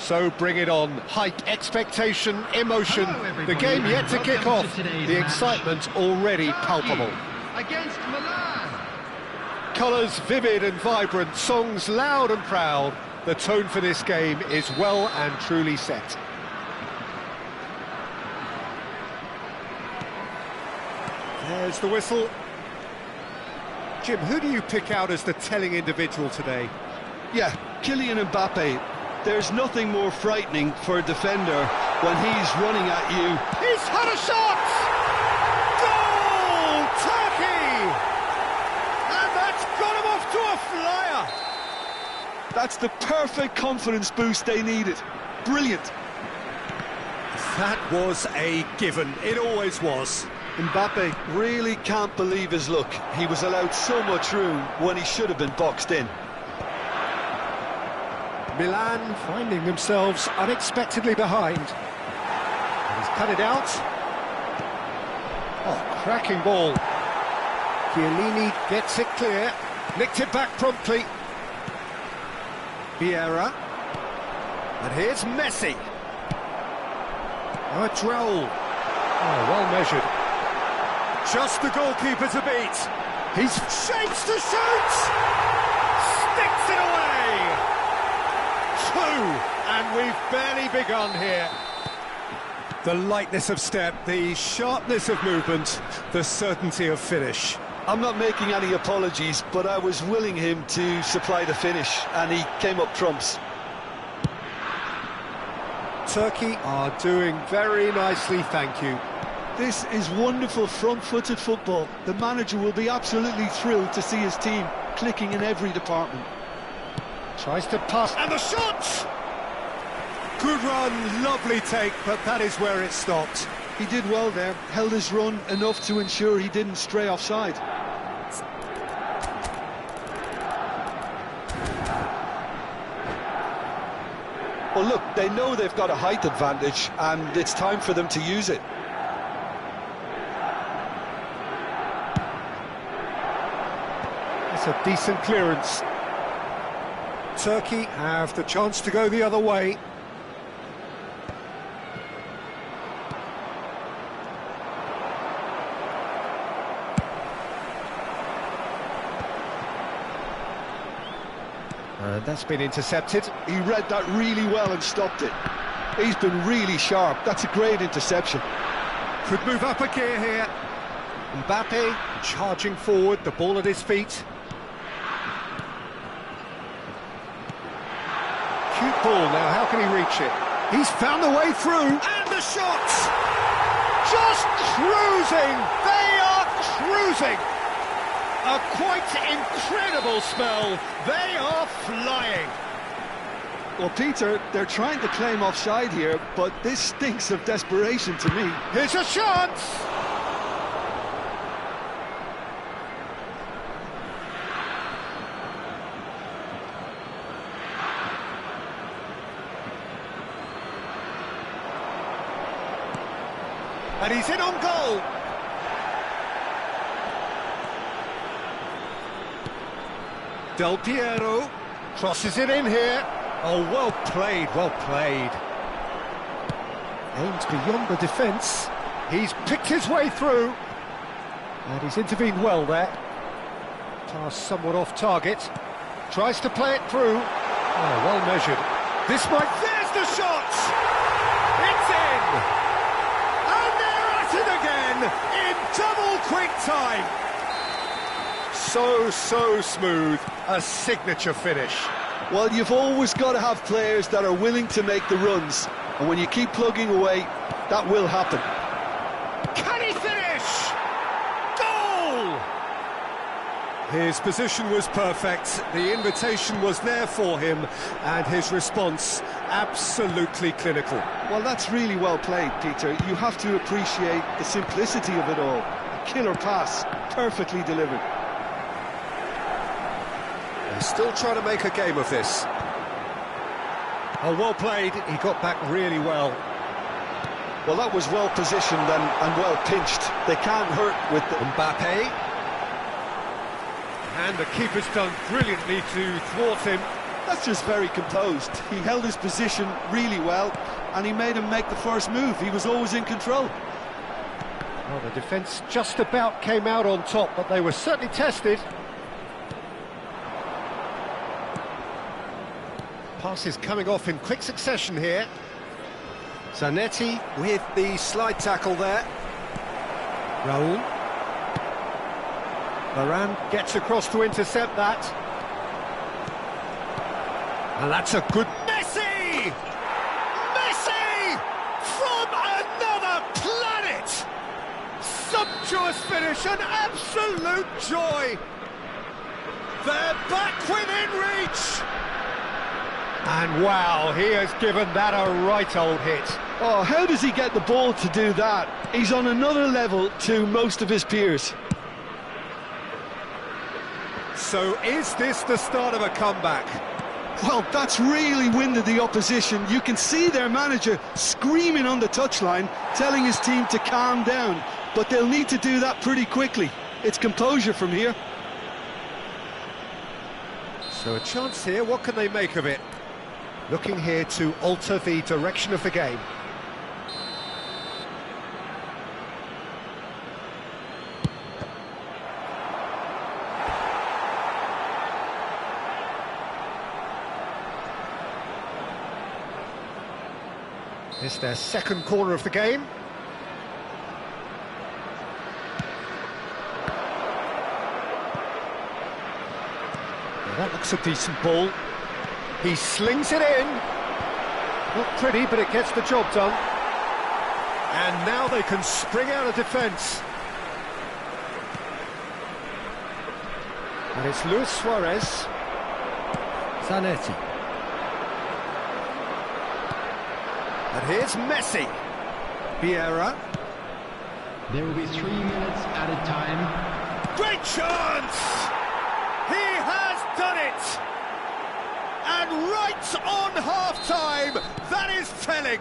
So bring it on. Hype, expectation, emotion. The game yet to kick off. The excitement already palpable. Against Milan. Colours vivid and vibrant, songs loud and proud. The tone for this game is well and truly set. There's the whistle. Jim, who do you pick out as the telling individual today? Yeah, Kylian Mbappe. There's nothing more frightening for a defender when he's running at you. He's had a shot! Goal! Turkey! And that's got him off to a flyer! That's the perfect confidence boost they needed. Brilliant. That was a given. It always was. Mbappe really can't believe his luck. He was allowed so much room when he should have been boxed in. Milan finding themselves unexpectedly behind. And he's cut it out. Oh, cracking ball. Chiellini gets it clear. Nicked it back promptly. Vieira. And here's Messi. Oh, Droll. Oh, well measured. Just the goalkeeper to beat. He's shapes to shoot! Sticks it away! And we've barely begun here. The lightness of step, the sharpness of movement, the certainty of finish. I'm not making any apologies, but I was willing him to supply the finish, and he came up trumps. Turkey are doing very nicely, thank you. This is wonderful front-footed football. The manager will be absolutely thrilled to see his team clicking in every department. Tries to pass, and the shot! Good run, lovely take, but that is where it stopped. He did well there, held his run enough to ensure he didn't stray offside. Well, look, they know they've got a height advantage, and it's time for them to use it. That's a decent clearance. Turkey have the chance to go the other way. That's been intercepted. He read that really well and stopped it. He's been really sharp. That's a great interception. Could move up a gear here. Mbappe charging forward, the ball at his feet. Cute ball now, how can he reach it? He's found the way through, and the shot! Just cruising! They are cruising! A quite incredible spell. They are flying. Well, Peter, they're trying to claim offside here, but this stinks of desperation to me. Here's a chance! And he's in on goal. Del Piero crosses it in here. Oh, well played, well played. Aims beyond the defence. He's picked his way through. And he's intervened well there. Pass somewhat off target. Tries to play it through. Oh, well measured. This might... There's the shot! It's in! And they're at it again in double quick time. So smooth. A signature finish. Well, you've always got to have players that are willing to make the runs. And when you keep plugging away, that will happen. Can he finish? Goal! His position was perfect. The invitation was there for him. And his response, absolutely clinical. Well, that's really well played, Peter. You have to appreciate the simplicity of it all. A killer pass, perfectly delivered. They're still trying to make a game of this. Oh, well played. He got back really well. Well, that was well positioned and well pinched. They can't hurt with the... Mbappe. And the keeper's done brilliantly to thwart him. That's just very composed. He held his position really well, and he made him make the first move. He was always in control. Well, the defence just about came out on top, but they were certainly tested. Passes coming off in quick succession here. Zanetti with the slide tackle there. Raul. Varane gets across to intercept that. And that's a good... Messi! Messi! From another planet! Sumptuous finish, an absolute joy! They're back within reach! And wow, he has given that a right old hit. Oh, how does he get the ball to do that? He's on another level to most of his peers. So is this the start of a comeback? Well, that's really winded the opposition. You can see their manager screaming on the touchline, telling his team to calm down. But they'll need to do that pretty quickly. It's composure from here. So a chance here, what can they make of it? Looking here to alter the direction of the game. It's their second corner of the game. Well, that looks a decent ball. He slings it in. Not pretty, but it gets the job done. And now they can spring out of defence. And it's Luis Suarez. Zanetti. And here's Messi. Vieira. There will be 3 minutes at a time. Great chance! He has done it! And right on half-time, that is telling.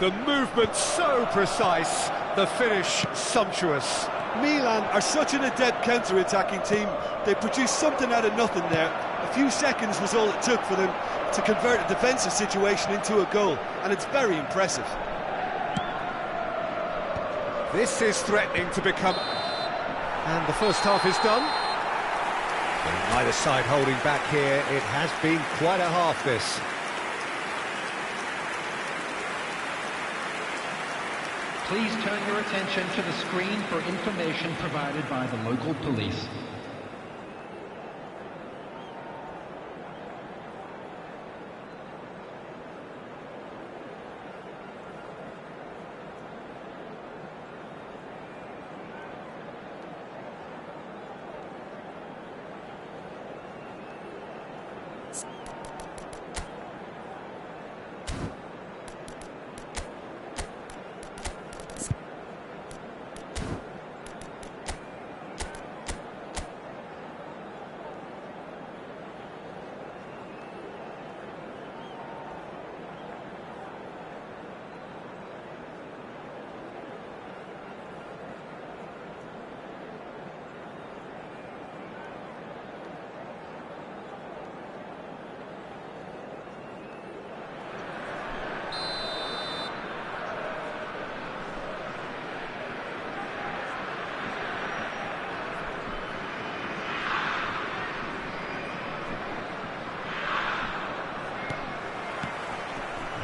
The movement so precise, the finish sumptuous. Milan are such an adept counter-attacking team. They produced something out of nothing there. A few seconds was all it took for them to convert a defensive situation into a goal, and it's very impressive. This is threatening to become... And the first half is done. And neither side holding back here. It has been quite a half, this. Please turn your attention to the screen for information provided by the local police.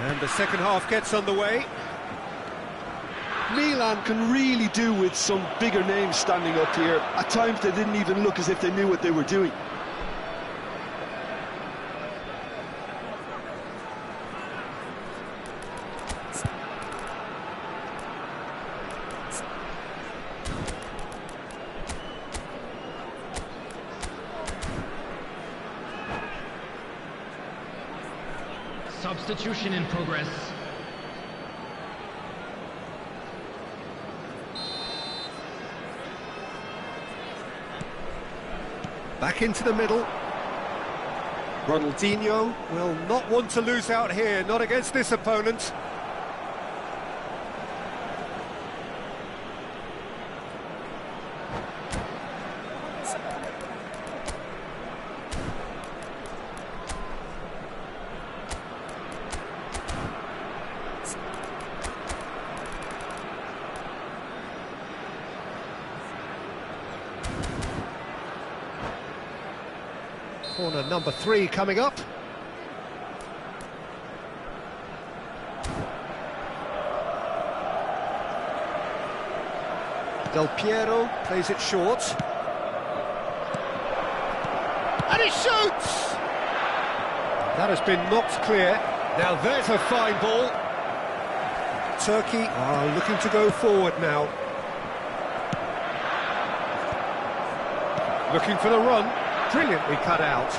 And the second half gets underway. Milan can really do with some bigger names standing up here. At times they didn't even look as if they knew what they were doing. Substitution in progress. Back into the middle. Ronaldinho will not want to lose out here, not against this opponent. Corner number 3 coming up. Del Piero plays it short. And he shoots! That has been knocked clear. Now there's a fine ball. Turkey are looking to go forward now. Looking for the run. Brilliantly cut out.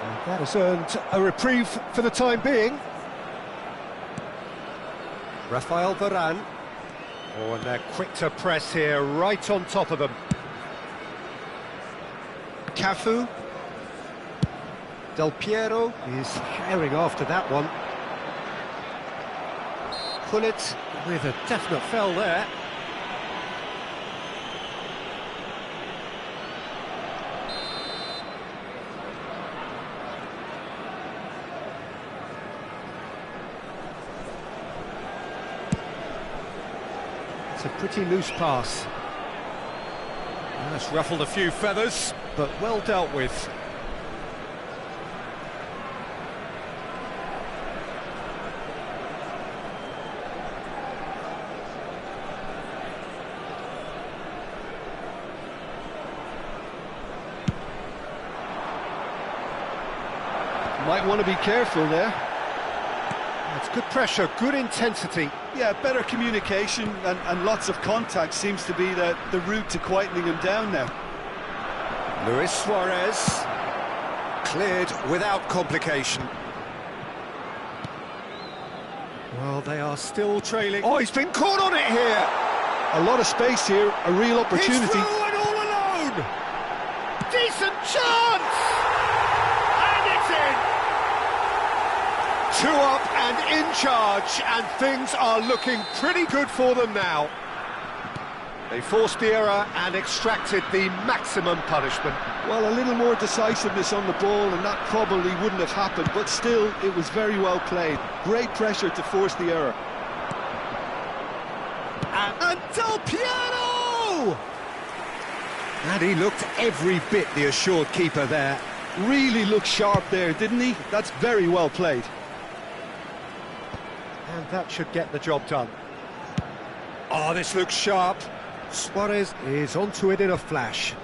And that has earned a reprieve for the time being. Rafael Varane. Oh, and they're quick to press here, right on top of them. Cafu. Del Piero is carrying after that one. Gullit with a definite foul there. It's a pretty loose pass. That's ruffled a few feathers, but well dealt with. Might want to be careful there. It's good pressure, good intensity. Yeah, better communication and lots of contact seems to be the route to quietening him down now. Luis Suarez cleared without complication. Well, they are still trailing. Oh, he's been caught on it here. A lot of space here, a real opportunity. He's through and all alone. Decent chance. And it's in. 2 up and in charge, and things are looking pretty good for them now. They forced the error and extracted the maximum punishment. Well, a little more decisiveness on the ball and that probably wouldn't have happened, but still, it was very well played. Great pressure to force the error. And Del Piero! And he looked every bit the assured keeper there. Really looked sharp there, didn't he? That's very well played. And that should get the job done. Oh, this looks sharp. Suarez is onto it in a flash.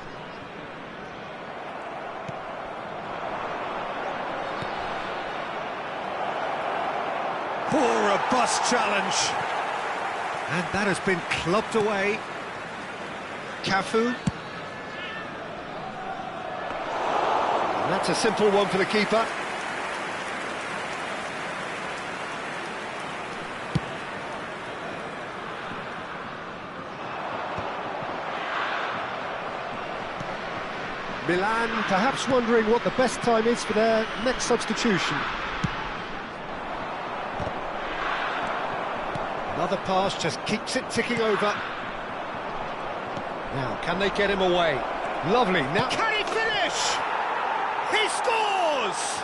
Poor robust challenge. And that has been clubbed away. Cafu. And that's a simple one for the keeper. Milan perhaps wondering what the best time is for their next substitution. Another pass just keeps it ticking over. Now, can they get him away? Lovely. Now, can he finish? He scores!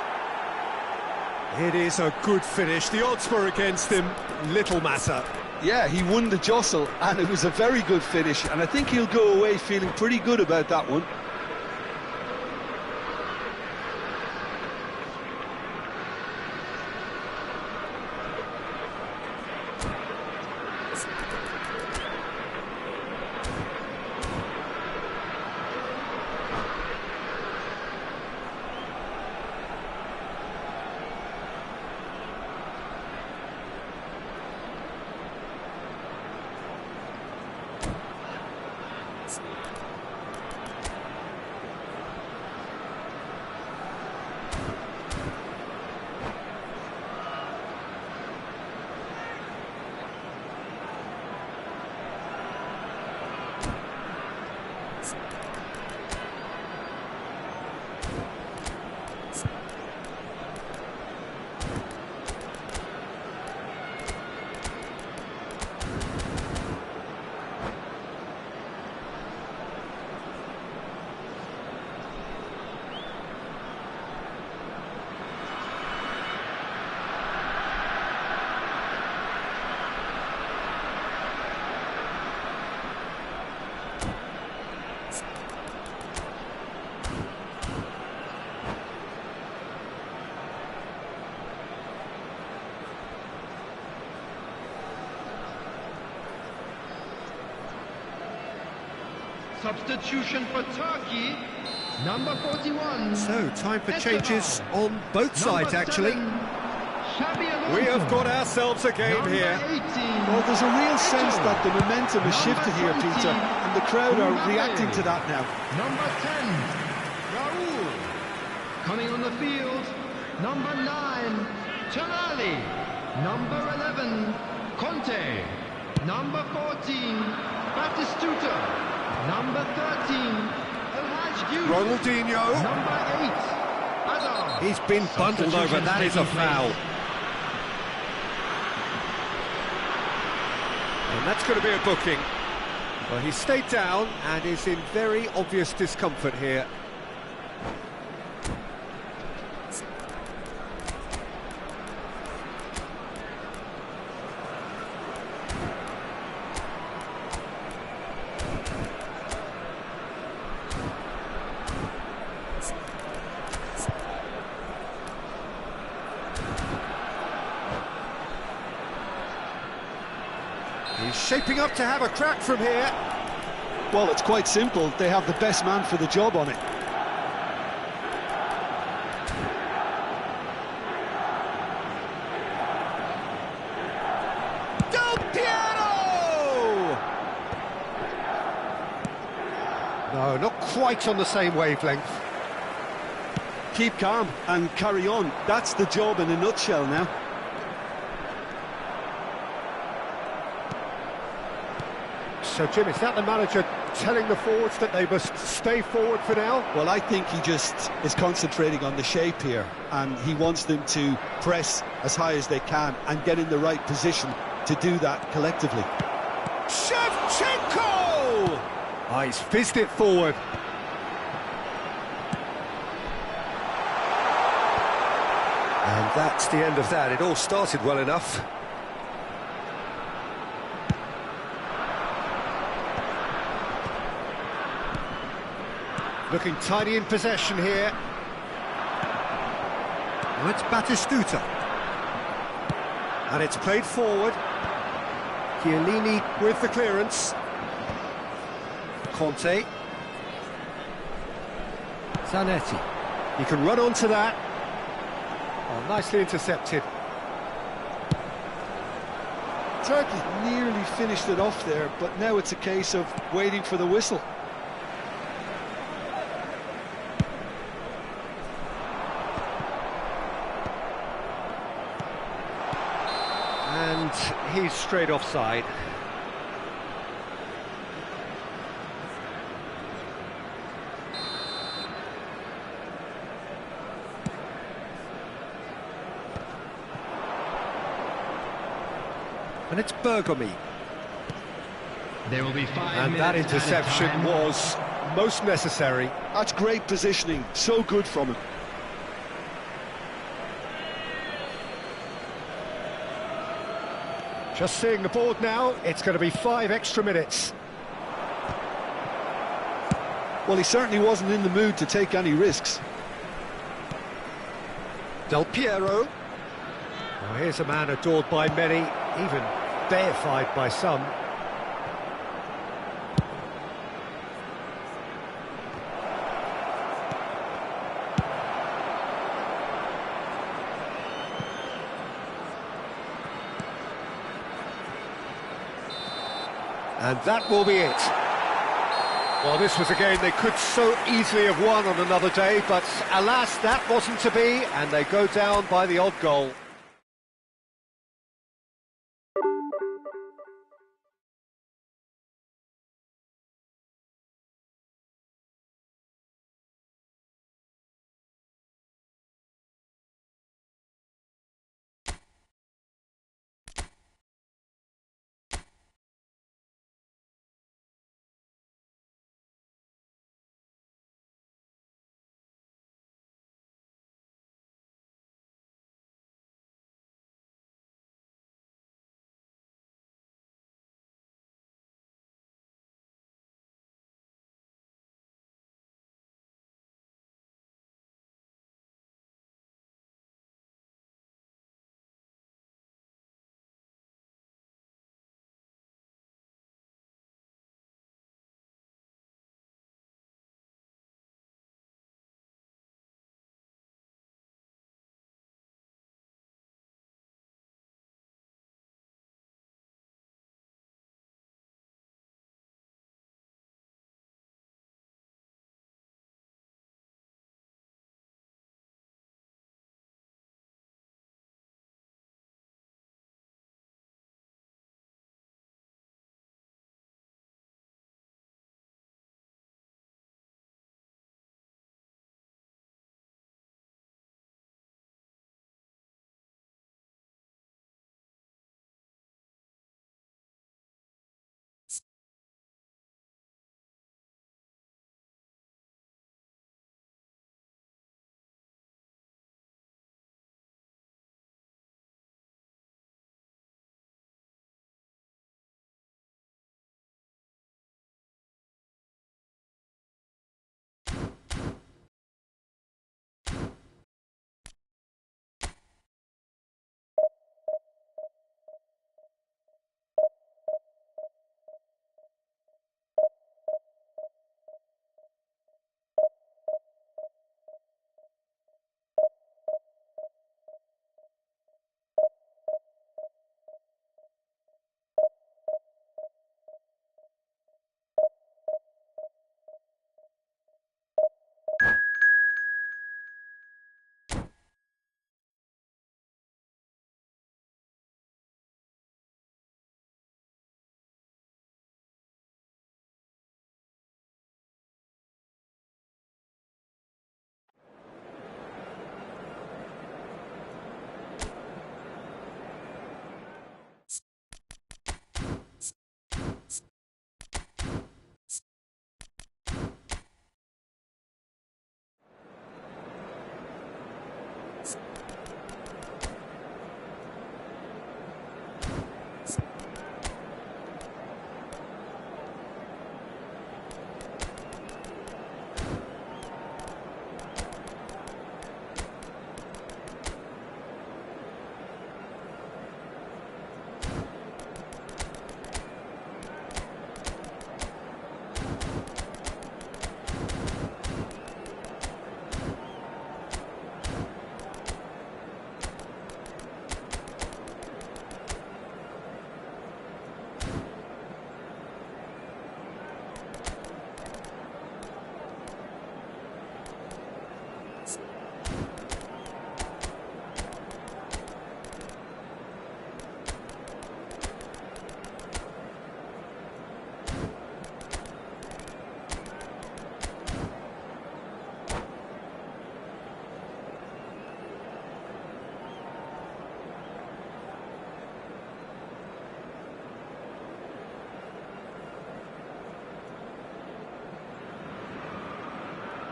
It is a good finish. The odds were against him. Little matter. Yeah, he won the jostle, and it was a very good finish, and I think he'll go away feeling pretty good about that one. Substitution for Turkey, number 41. So, time for Esteban. changes on both sides, actually. We have got ourselves a game Number here. 18. Well, there's a real sense that the momentum has shifted here, Peter, and the crowd are reacting to that now. Number 10, Raul. Coming on the field, number 9, Tonali. Number 11, Conte. Number 14, Batistuta. Number 13, El Hadj Diouf. Ronaldinho. Number 8, Hazard. He's been bundled over, that is a foul. And that's going to be a booking. Well, he stayed down and is in very obvious discomfort here. He's shaping up to have a crack from here. Well, it's quite simple. They have the best man for the job on it. Del Piero! No, not quite on the same wavelength. Keep calm and carry on. That's the job in a nutshell now. So, Jim, is that the manager telling the forwards that they must stay forward for now? Well, I think he just is concentrating on the shape here, and he wants them to press as high as they can and get in the right position to do that collectively. Shevchenko! Oh, he's fizzed it forward. And that's the end of that. It all started well enough. Looking tidy in possession here. Now it's Batistuta. And it's played forward. Chiellini with the clearance. Conte. Zanetti. He can run onto that. Oh, nicely intercepted. Turkey nearly finished it off there, but now it's a case of waiting for the whistle. And he's straight offside. And it's Bergomi. There will be 5 And minutes that added interception time. was most necessary. That's great positioning, so good from him. Just seeing the board now, it's going to be 5 extra minutes. Well, he certainly wasn't in the mood to take any risks. Del Piero. Now here's a man adored by many, even deified by some. And that will be it. Well, this was a game they could so easily have won on another day, but alas, that wasn't to be, and they go down by the odd goal.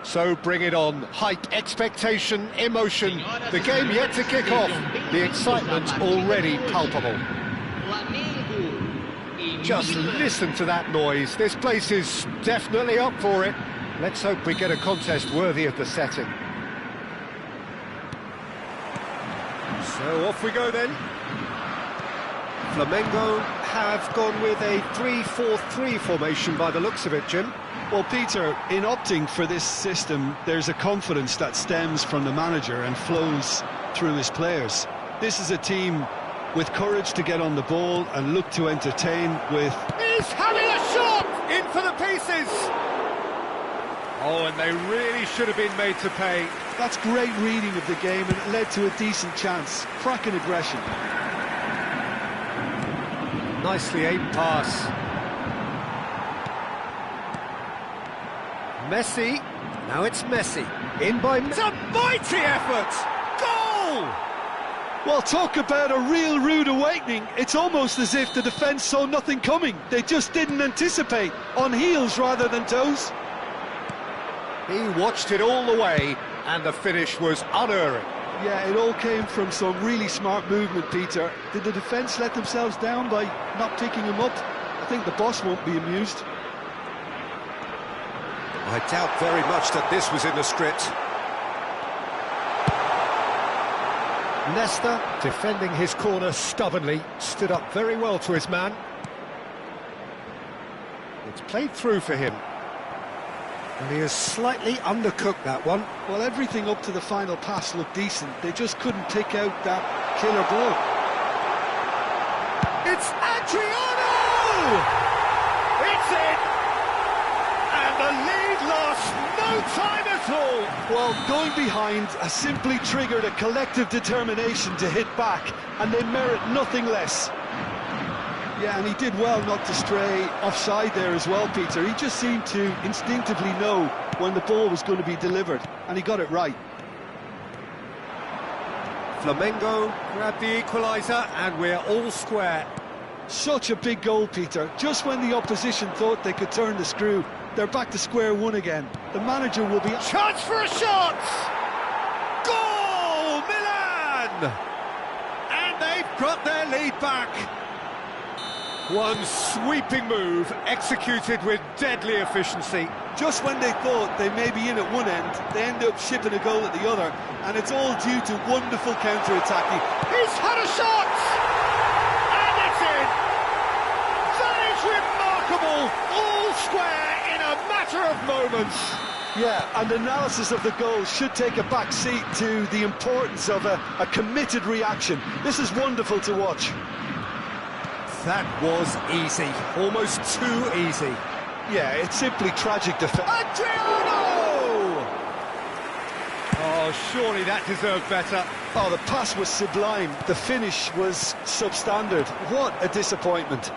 So bring it on. Hype, expectation, emotion. The game yet to kick off. The excitement already palpable. Just listen to that noise. This place is definitely up for it. Let's hope we get a contest worthy of the setting. So off we go then. Flamengo have gone with a 3-4-3 formation by the looks of it, Jim. Well, Peter, in opting for this system, there's a confidence that stems from the manager and flows through his players. This is a team with courage to get on the ball and look to entertain with... He's having a shot! In for the pieces! Oh, and they really should have been made to pay. That's great reading of the game, and it led to a decent chance. Cracking aggression. Nicely aimed pass. Messi. Now it's Messi. In by... It's a mighty effort! Goal! Well, talk about a real rude awakening. It's almost as if the defence saw nothing coming. They just didn't anticipate. On heels rather than toes. He watched it all the way, and the finish was unerring. Yeah, it all came from some really smart movement, Peter. Did the defence let themselves down by not picking him up? I think the boss won't be amused. I doubt very much that this was in the script. Nesta, defending his corner stubbornly, stood up very well to his man. It's played through for him. And he has slightly undercooked that one. Well, everything up to the final pass looked decent. They just couldn't pick out that killer ball. It's Adriano! It's in! And the lead lost no time at all. Well, going behind has simply triggered a collective determination to hit back, and they merit nothing less. Yeah, and he did well not to stray offside there as well, Peter. He just seemed to instinctively know when the ball was going to be delivered, and he got it right. Flamengo grabbed the equaliser, and we're all square. Such a big goal, Peter. Just when the opposition thought they could turn the screw, they're back to square one again. The manager will be... Chance for a shot! Goal! Milan! And they've got their lead back. One sweeping move, executed with deadly efficiency. Just when they thought they may be in at one end, they end up shipping a goal at the other, and it's all due to wonderful counter-attacking. He's had a shot! And it's in! That is remarkable! All square in a matter of moments. Yeah, and analysis of the goal should take a back seat to the importance of a committed reaction. This is wonderful to watch. That was easy, almost too easy. Yeah, it's simply tragic defense. Adriano! Oh, surely that deserved better. Oh, the pass was sublime. The finish was substandard. What a disappointment.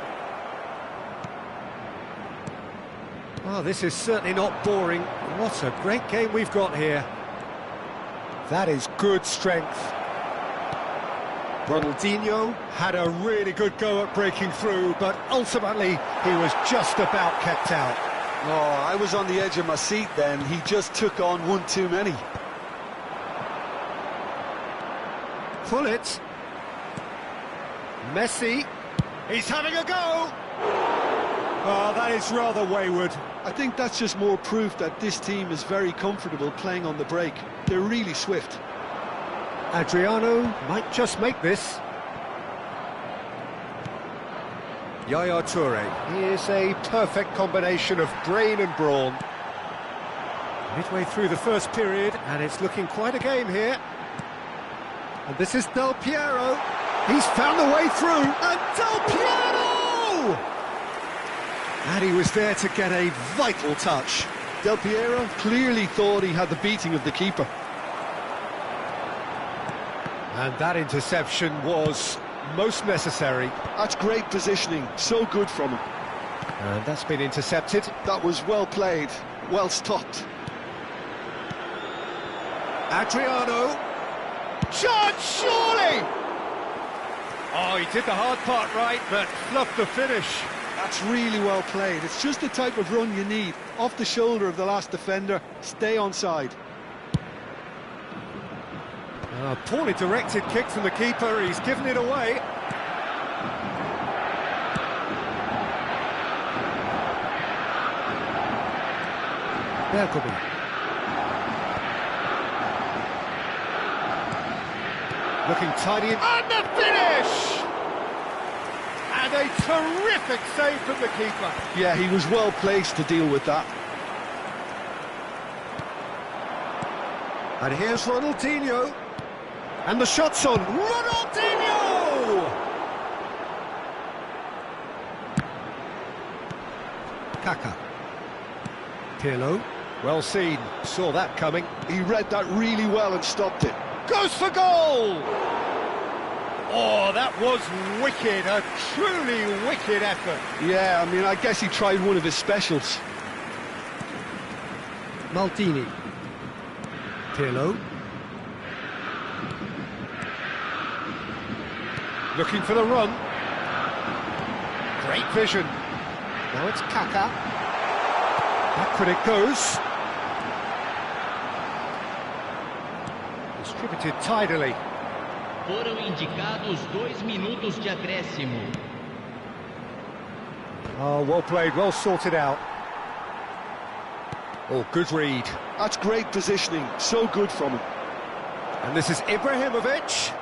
Oh, this is certainly not boring. What a great game we've got here. That is good strength. Ronaldinho had a really good go at breaking through, but ultimately he was just about kept out. Oh, I was on the edge of my seat then. He just took on one too many. Pull it. Messi. He's having a go. Oh, that is rather wayward. I think that's just more proof that this team is very comfortable playing on the break. They're really swift. Adriano might just make this. Yaya Toure. He is a perfect combination of brain and brawn. Midway through the first period, and it's looking quite a game here. And this is Del Piero. He's found the way through, and Del Piero! And he was there to get a vital touch. Del Piero clearly thought he had the beating of the keeper. And that interception was most necessary. That's great positioning, so good from him. And that's been intercepted. That was well played, well stopped. Adriano. Chance, surely! Oh, he did the hard part right, but fluffed the finish. That's really well played. It's just the type of run you need. Off the shoulder of the last defender, stay onside. A poorly directed kick from the keeper, he's given it away. Bergomi. Looking tidy, and the finish! And a terrific save from the keeper. Yeah, he was well placed to deal with that. And here's Ronaldinho. And the shot's on. Ronaldinho! Kaka. Pirlo. Well seen. Saw that coming. He read that really well and stopped it. Goes for goal! Oh, that was wicked. A truly wicked effort. Yeah, I mean, I guess he tried one of his specials. Maldini. Pirlo. Looking for the run. Great vision. Now it's Kaka. Backward it goes. Distributed tidily. Foram indicados 2 minutos de acréscimo. Oh, well played, well sorted out. Oh, good read. That's great positioning, so good from him. And this is Ibrahimovic.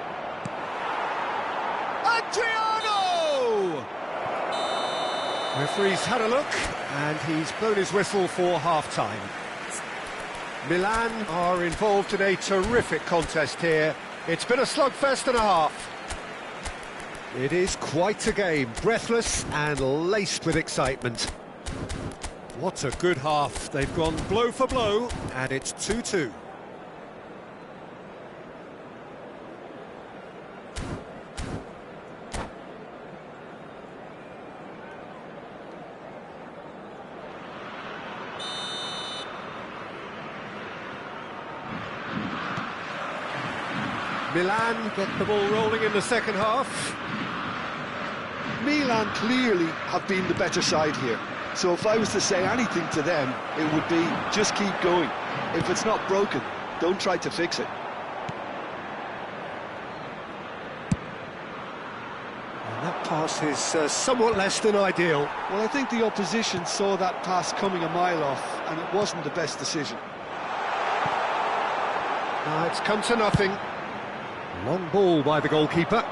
Adriano! Referee's had a look, and he's blown his whistle for half-time. Milan are involved in a terrific contest here. It's been a slugfest and a half. It is quite a game, breathless and laced with excitement. What a good half. They've gone blow for blow, and it's 2-2. Milan get the ball rolling in the second half. Milan clearly have been the better side here. So if I was to say anything to them, it would be just keep going. If it's not broken, don't try to fix it. And that pass is somewhat less than ideal. Well, I think the opposition saw that pass coming a mile off, and it wasn't the best decision. Now it's come to nothing. Long ball by the goalkeeper.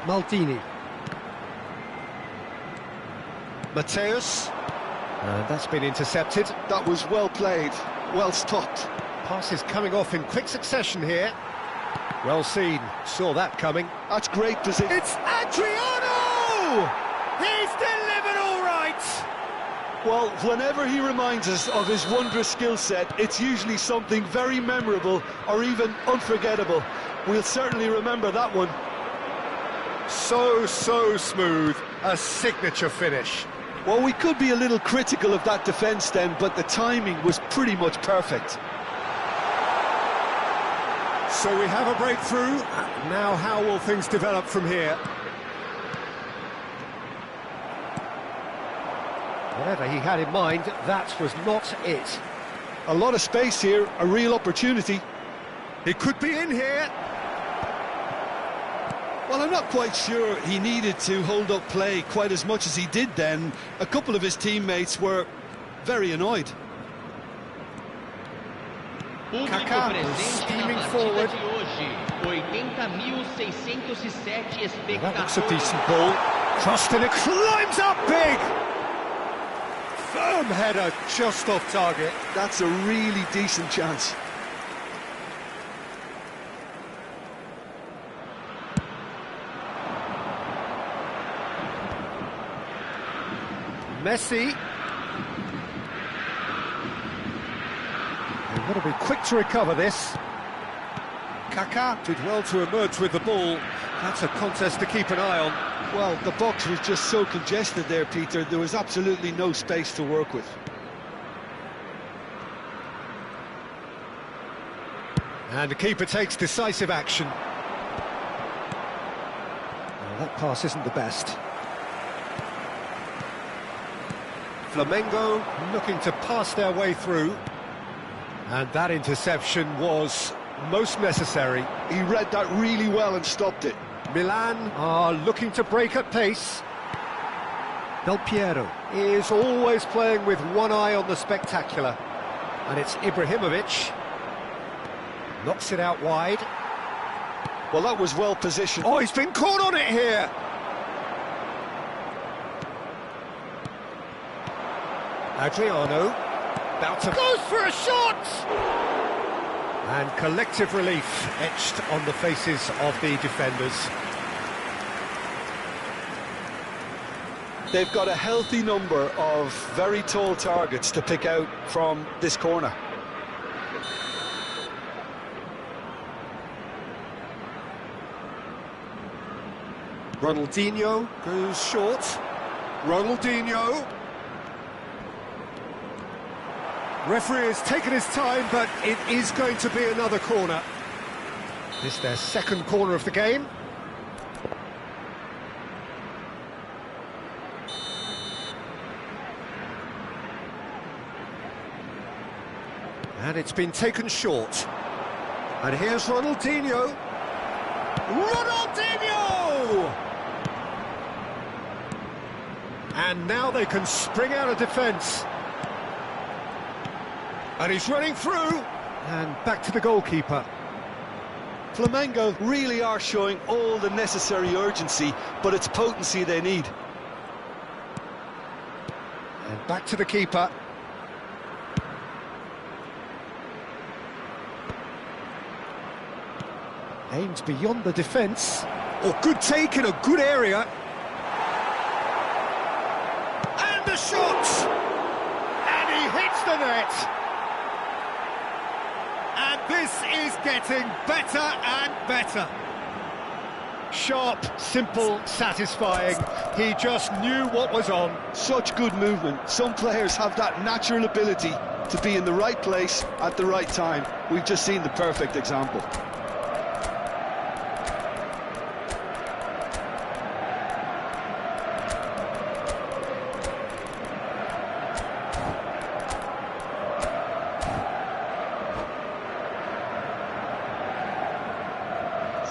Maldini. Mateus. And that's been intercepted. That was well played, well stopped. Passes coming off in quick succession here. Well seen, saw that coming. That's great position. It's Adriano! He's delivered all right! Well, whenever he reminds us of his wondrous skill set, it's usually something very memorable or even unforgettable. We'll certainly remember that one. So smooth, a signature finish. Well, we could be a little critical of that defence then, but the timing was pretty much perfect. So we have a breakthrough. Now how will things develop from here? Whatever he had in mind, that was not it. A lot of space here, a real opportunity. He could be in here. Well, I'm not quite sure he needed to hold up play quite as much as he did then. A couple of his teammates were very annoyed. Kaka steaming forward. That looks a decent ball. Crossed and it climbs up big. Firm header just off target. That's a really decent chance. Messi. They've got to be quick to recover this. Kaka did well to emerge with the ball. That's a contest to keep an eye on. Well, the box was just so congested there, Peter. There was absolutely no space to work with. And the keeper takes decisive action. Well, that pass isn't the best. Flamengo looking to pass their way through. And that interception was most necessary. He read that really well and stopped it. Milan are looking to break at pace. Del Piero is always playing with one eye on the spectacular. And it's Ibrahimovic. Knocks it out wide. Well, that was well positioned. Oh, he's been caught on it here. Adriano. About to goes for a shot! And collective relief etched on the faces of the defenders. They've got a healthy number of very tall targets to pick out from this corner. Ronaldinho goes short. Ronaldinho. Referee has taken his time, but it is going to be another corner. This is their second corner of the game. And it's been taken short. And here's Ronaldinho. Ronaldinho! And now they can spring out of defence. And he's running through. And back to the goalkeeper. Flamengo really are showing all the necessary urgency, but it's potency they need. And back to the keeper. Aims beyond the defence. Oh, good take in a good area. And the shot! And he hits the net. And this is getting better and better. Sharp, simple, satisfying. He just knew what was on. Such good movement. Some players have that natural ability to be in the right place at the right time. We've just seen the perfect example.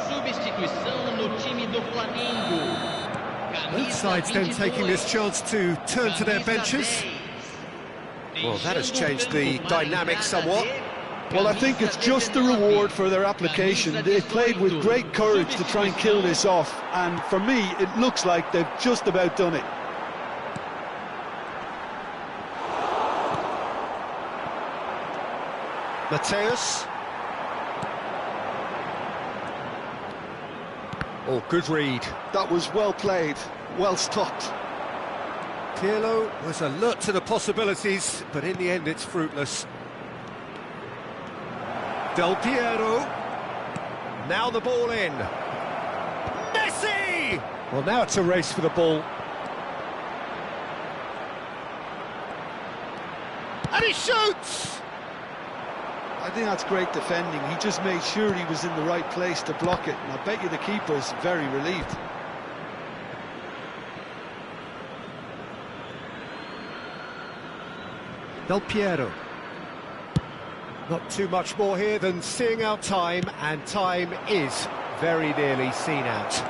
Substituição no time do Flamengo. Both sides then taking this chance to turn to their benches. Well, that has changed the dynamic somewhat. Well, I think it's just the reward for their application. They've played with great courage to try and kill this off, and for me, it looks like they've just about done it. Mateus. Oh, good read. That was well played, well stopped. Pirlo was alert to the possibilities, but in the end it's fruitless. Del Piero. Now the ball in. Messi! Well, now it's a race for the ball. And he shoots! I think that's great defending. He just made sure he was in the right place to block it, and I bet you the keeper's very relieved. Del Piero. Not too much more here than seeing out time, and time is very nearly seen out.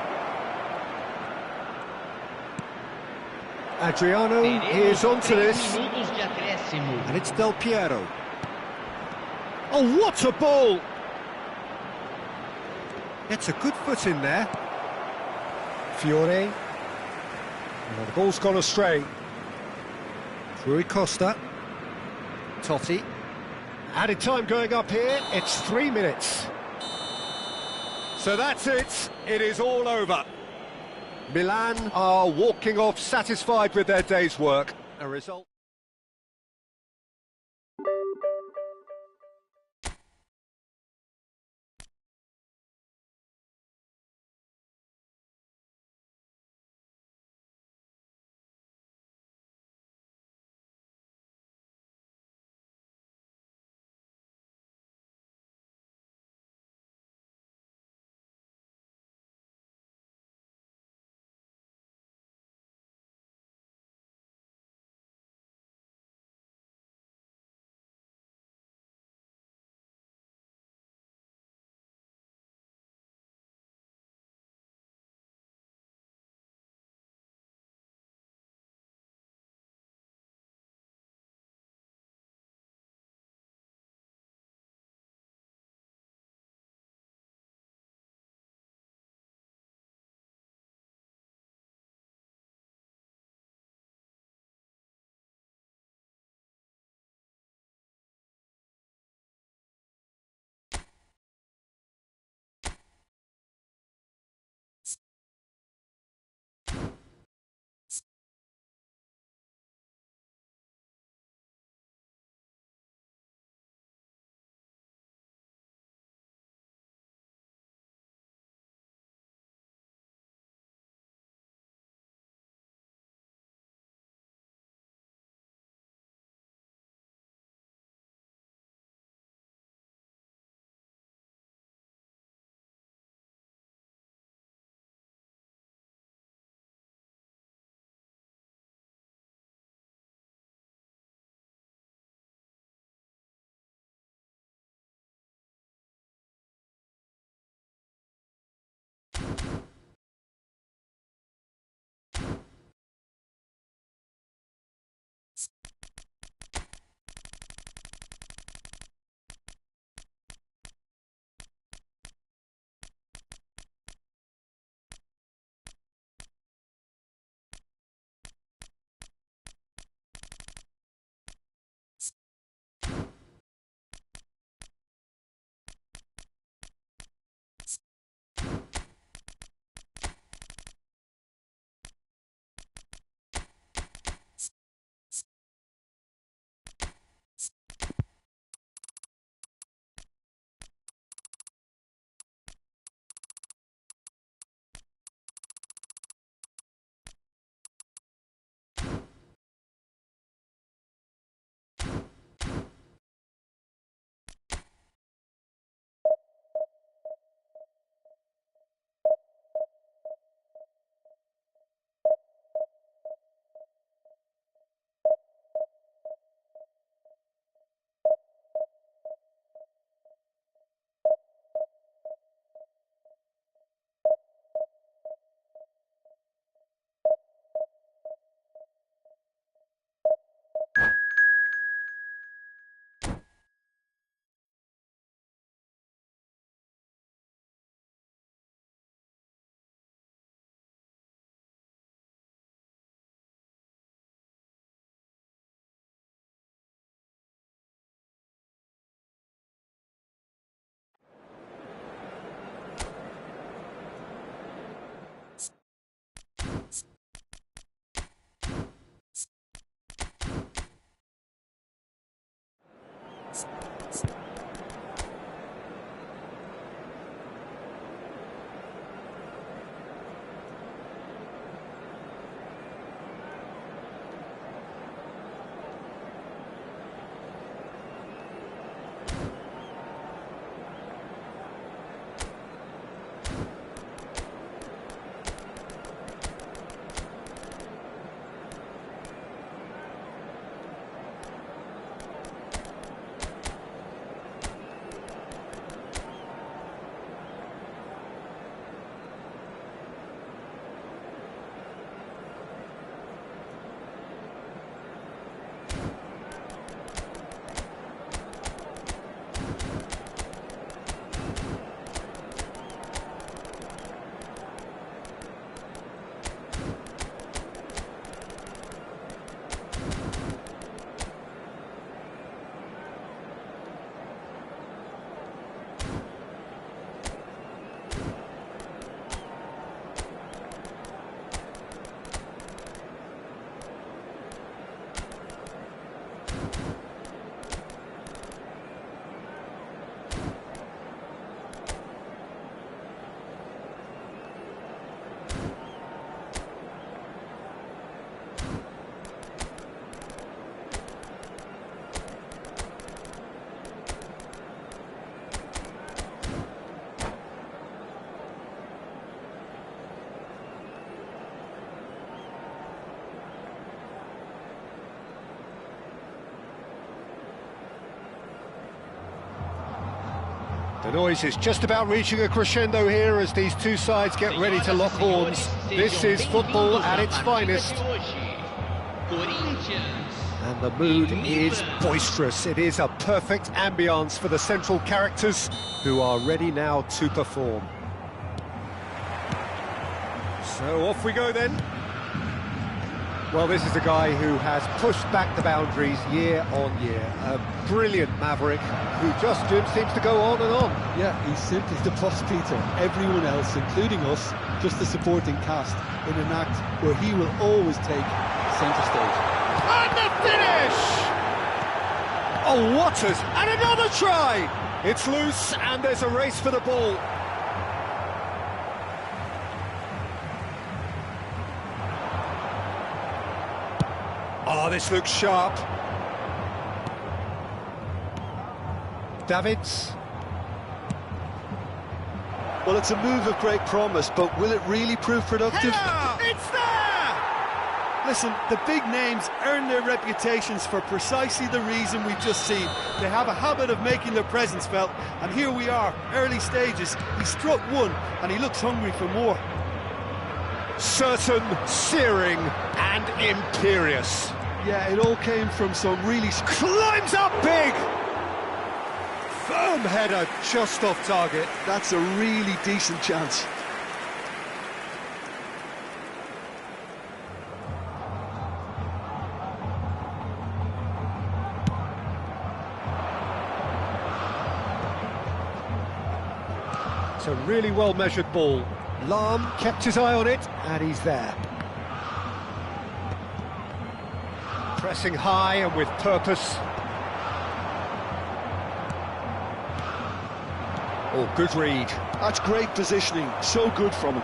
Adriano is onto this, and it's Del Piero. Oh, what a ball! Gets a good foot in there. Fiore. Oh, the ball's gone astray. Rui Costa. Totti. Added time going up here, it's 3 minutes. So that's it, it is all over. Milan are walking off satisfied with their day's work. A result. The noise is just about reaching a crescendo here as these two sides get ready to lock horns. This is football at its finest. And the mood is boisterous. It is a perfect ambience for the central characters who are ready now to perform. So off we go then. Well, this is a guy who has pushed back the boundaries year on year. A brilliant maverick who just seems to go on and on. Yeah, he's simply the boss, Peter. Everyone else, including us, just the supporting cast in an act where he will always take centre stage. And the finish! Oh, Waters, and another try! It's loose, and there's a race for the ball. Oh, this looks sharp. Davids. Well, it's a move of great promise, but will it really prove productive? Header! It's there! Listen, the big names earn their reputations for precisely the reason we've just seen. They have a habit of making their presence felt, and here we are, early stages. He struck one, and he looks hungry for more. Certain, searing, and imperious. Yeah, it all came from some really... Climbs up big! Firm header, just off target. That's a really decent chance. It's a really well-measured ball. Lahm kept his eye on it, and he's there. Pressing high and with purpose. Oh, good read. That's great positioning, so good from him.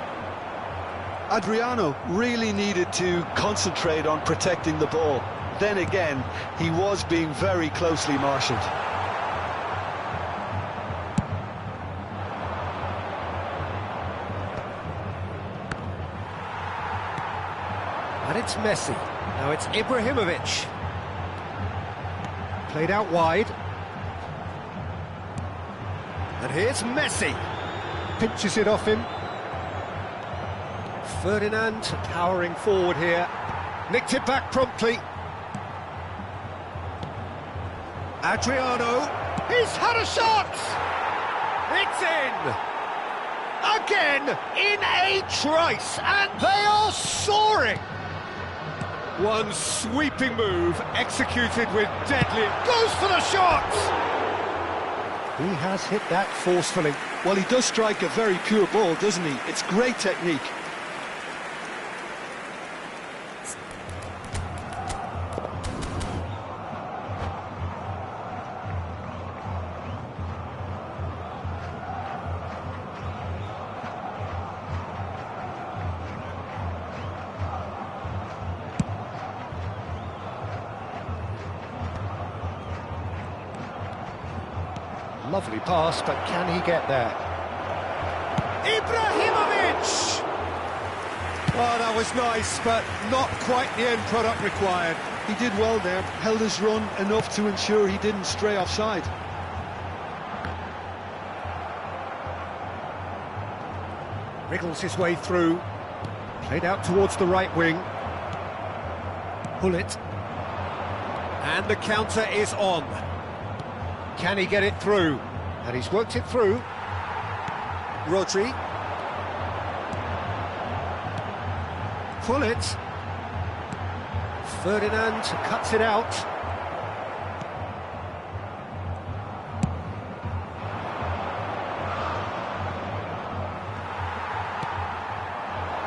Adriano really needed to concentrate on protecting the ball. Then again, he was being very closely marshalled. And it's Messi. Now it's Ibrahimovic. Played out wide. And here's Messi. Pinches it off him. Ferdinand powering forward here. Nicked it back promptly. Adriano. He's had a shot! It's in! Again, in a trice, and they are soaring! One sweeping move, executed with deadly... Goes for the shot! He has hit that forcefully. Well, he does strike a very pure ball, doesn't he? It's great technique. Lovely pass, but can he get there? Ibrahimovic! Oh, that was nice, but not quite the end product required. He did well there, held his run enough to ensure he didn't stray offside. Wriggles his way through. Played out towards the right wing. Pull it. And the counter is on. Can he get it through? And he's worked it through. Rodri. Pull it. Ferdinand cuts it out.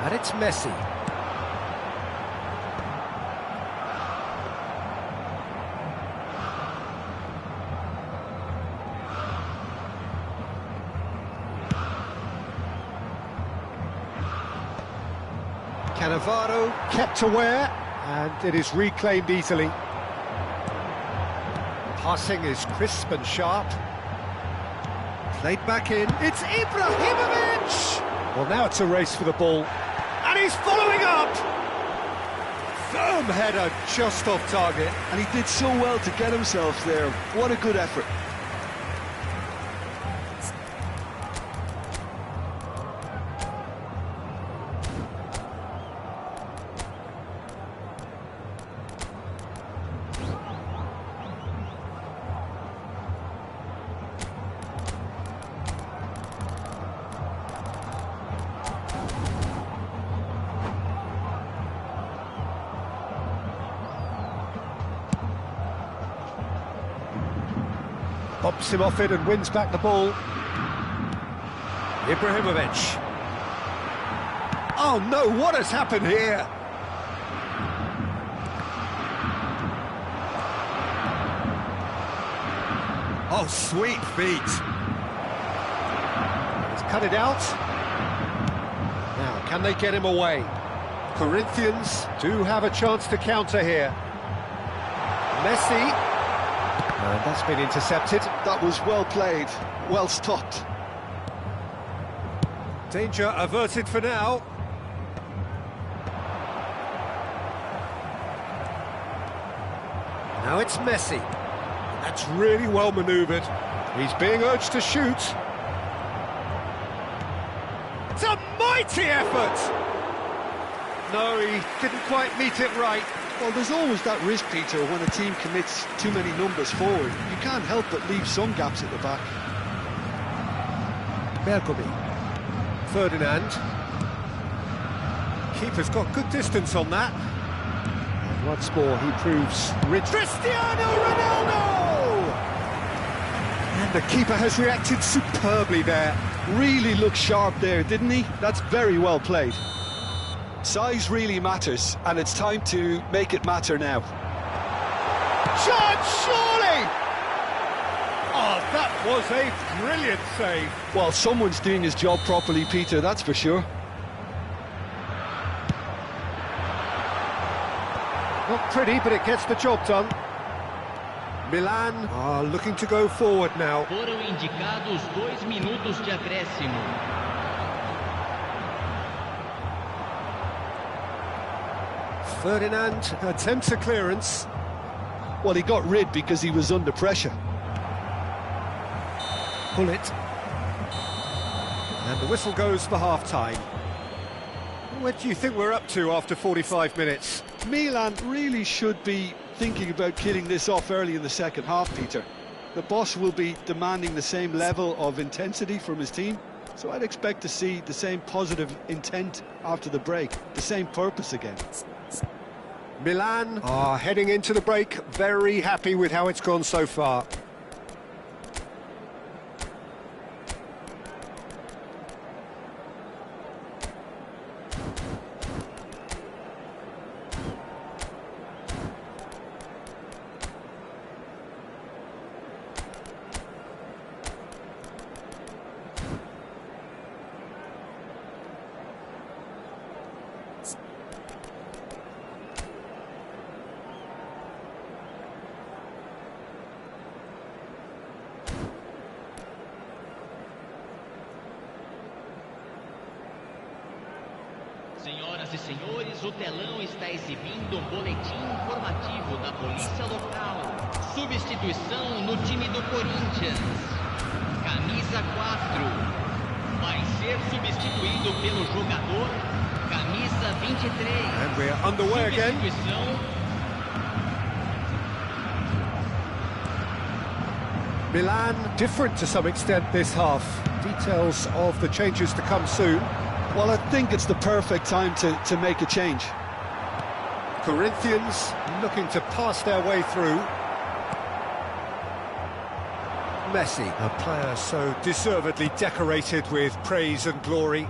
And it's Messi. Cannavaro kept aware, and it is reclaimed easily. Passing is crisp and sharp. Played back in. It's Ibrahimovic! Well, now it's a race for the ball. And he's following up! Firm header just off target. And he did so well to get himself there. What a good effort. Bumps him off it and wins back the ball. Ibrahimovic. Oh no, what has happened here? Oh, sweet feet. He's cut it out. Now, can they get him away? Corinthians do have a chance to counter here. Messi. And that's been intercepted. That was well played, well stopped. Danger averted for now. Now it's Messi. That's really well manoeuvred. He's being urged to shoot. It's a mighty effort! No, he didn't quite meet it right. Well, there's always that risk, Peter, when a team commits too many numbers forward. You can't help but leave some gaps at the back. Bergomi. Ferdinand. Keeper's got good distance on that. And once more he proves rich. Cristiano Ronaldo! And the keeper has reacted superbly there. Really looked sharp there, didn't he? That's very well played. Size really matters, and it's time to make it matter now. Shot, surely! Oh, that was a brilliant save. Well, someone's doing his job properly, Peter, that's for sure. Not pretty, but it gets the job done. Milan are looking to go forward now. Foram indicados 2 minutos de acréscimo. Ferdinand attempts a clearance. Well, he got rid because he was under pressure. Pull it. And the whistle goes for half-time. What do you think we're up to after 45 minutes? Milan really should be thinking about killing this off early in the second half, Peter. The boss will be demanding the same level of intensity from his team, so I'd expect to see the same positive intent after the break, the same purpose again. Milan are heading into the break, very happy with how it's gone so far. Senhoras e senhores, o telão está exibindo um boletim informativo da polícia local. Substituição no time do Corinthians. Camisa 4. Vai ser substituído pelo jogador camisa 23. And we're underway again. Substituição. Milan different to some extent this half. Details of the changes to come soon. Well, I think it's the perfect time to make a change. Corinthians looking to pass their way through. Messi, a player so deservedly decorated with praise and glory.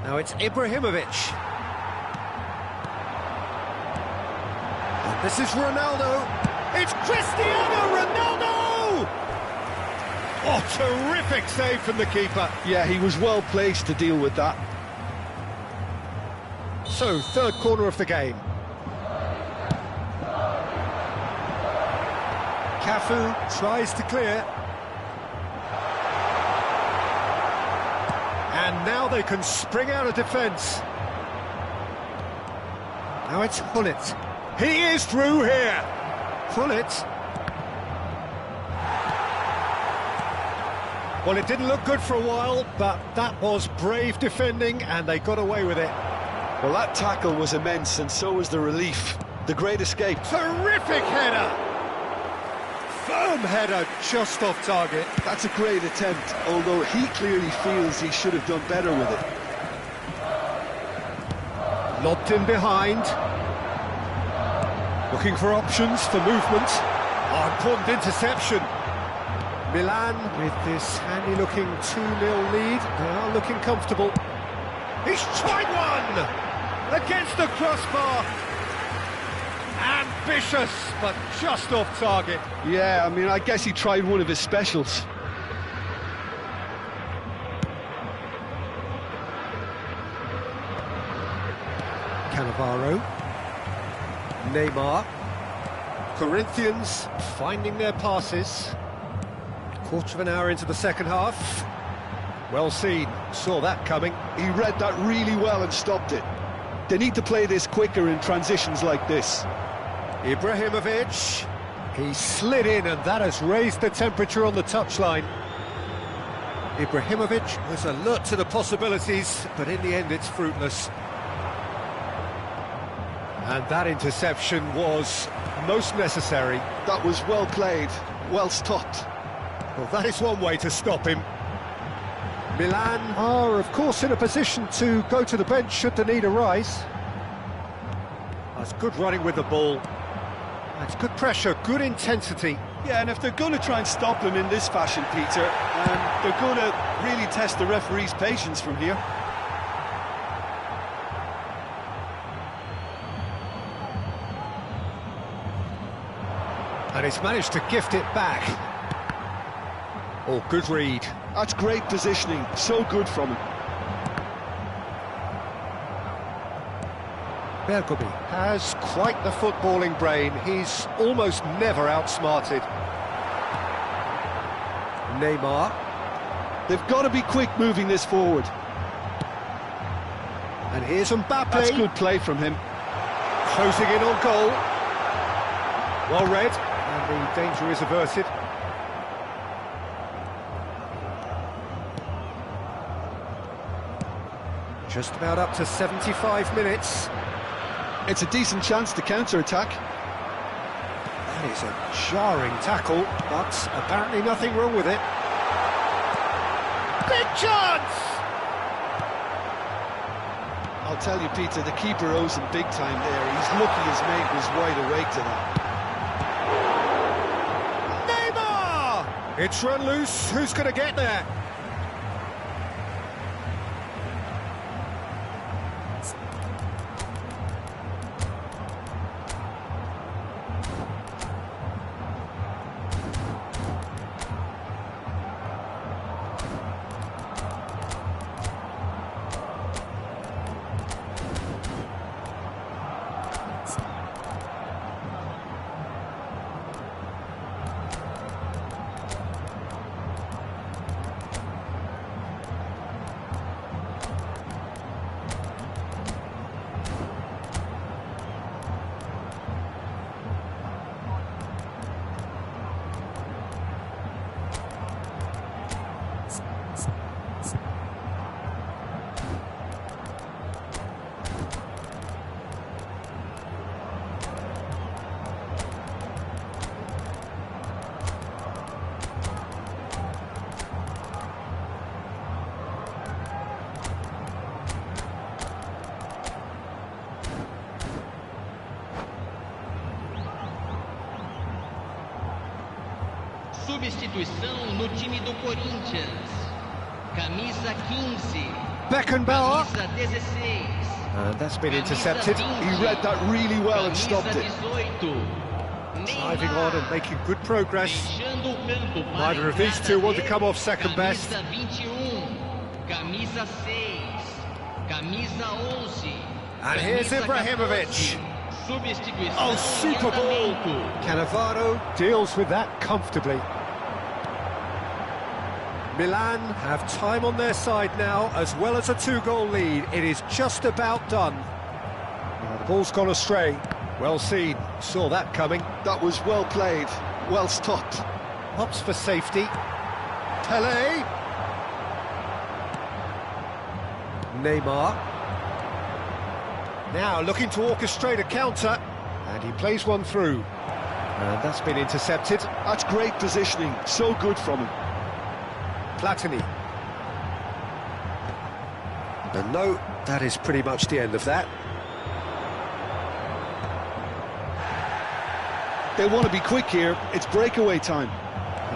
Now it's Ibrahimovic. And this is Ronaldo. It's Cristiano Ronaldo! Oh, terrific save from the keeper. Yeah, he was well placed to deal with that. So, third corner of the game. Cafu tries to clear. And now they can spring out of defence. Now it's Hullet. He is through here. Hullet. Well, it didn't look good for a while, but that was brave defending, and they got away with it. Well, that tackle was immense, and so was the relief. The great escape. Terrific header! Firm header, just off target. That's a great attempt, although he clearly feels he should have done better with it. Lobbed in behind. Looking for options for movement. Oh, important interception. Milan, with this handy-looking 2-0 lead, they are looking comfortable. He's tried one! Against the crossbar! Ambitious, but just off target. Yeah, I mean, I guess he tried one of his specials. Cannavaro. Neymar. Corinthians finding their passes. Quarter of an hour into the second half. Well seen, saw that coming. He read that really well and stopped it. They need to play this quicker in transitions like this. Ibrahimovic. He slid in and that has raised the temperature on the touchline. Ibrahimovic was alert to the possibilities, but in the end it's fruitless. And that interception was most necessary. That was well played, well stopped. Well, that is one way to stop him. Milan are, of course, in a position to go to the bench should the need arise. That's good running with the ball. That's good pressure, good intensity. Yeah, and if they're going to try and stop him in this fashion, Peter, they're going to really test the referee's patience from here. And he's managed to gift it back. Oh, good read. That's great positioning, so good from him. Bergomi has quite the footballing brain. He's almost never outsmarted. Neymar. They've got to be quick moving this forward. And here's Mbappe. That's good play from him. Closing in on goal. Well read, and the danger is averted. Just about up to 75 minutes. It's a decent chance to counter-attack. That is a jarring tackle, but apparently nothing wrong with it. Big chance! I'll tell you, Peter, the keeper owes him big time there. He's lucky his mate was wide awake to that. Neymar! It's run loose. Who's going to get there? Substituição no time do Corinthians. Camisa 15. Beckenbauer. Camisa 16. And that's been intercepted. He read that really well and stopped it. Driving on and making good progress. Neither of these two want to come off second best. Camisa 6. Camisa 11. And here's Ibrahimovic. Oh, super ball! Cannavaro deals with that comfortably. Milan have time on their side now, as well as a 2-goal lead. It is just about done. Now, the ball's gone astray. Well seen, saw that coming. That was well played, well stopped. Hops for safety. Pelé. Neymar. Now looking to orchestrate a counter, and he plays one through. And that's been intercepted. That's great positioning, so good from him. Platini. And no, that is pretty much the end of that. They want to be quick here, it's breakaway time.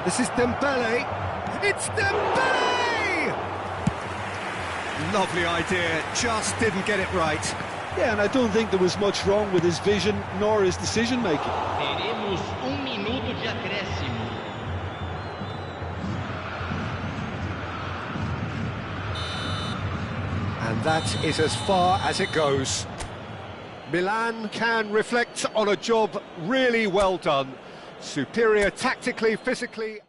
This is Dembele. It's Dembele! Lovely idea, just didn't get it right. Yeah, and I don't think there was much wrong with his vision nor his decision-making. Teremos minuto de acréscimo. And that is as far as it goes. Milan can reflect on a job really well done. Superior tactically, physically.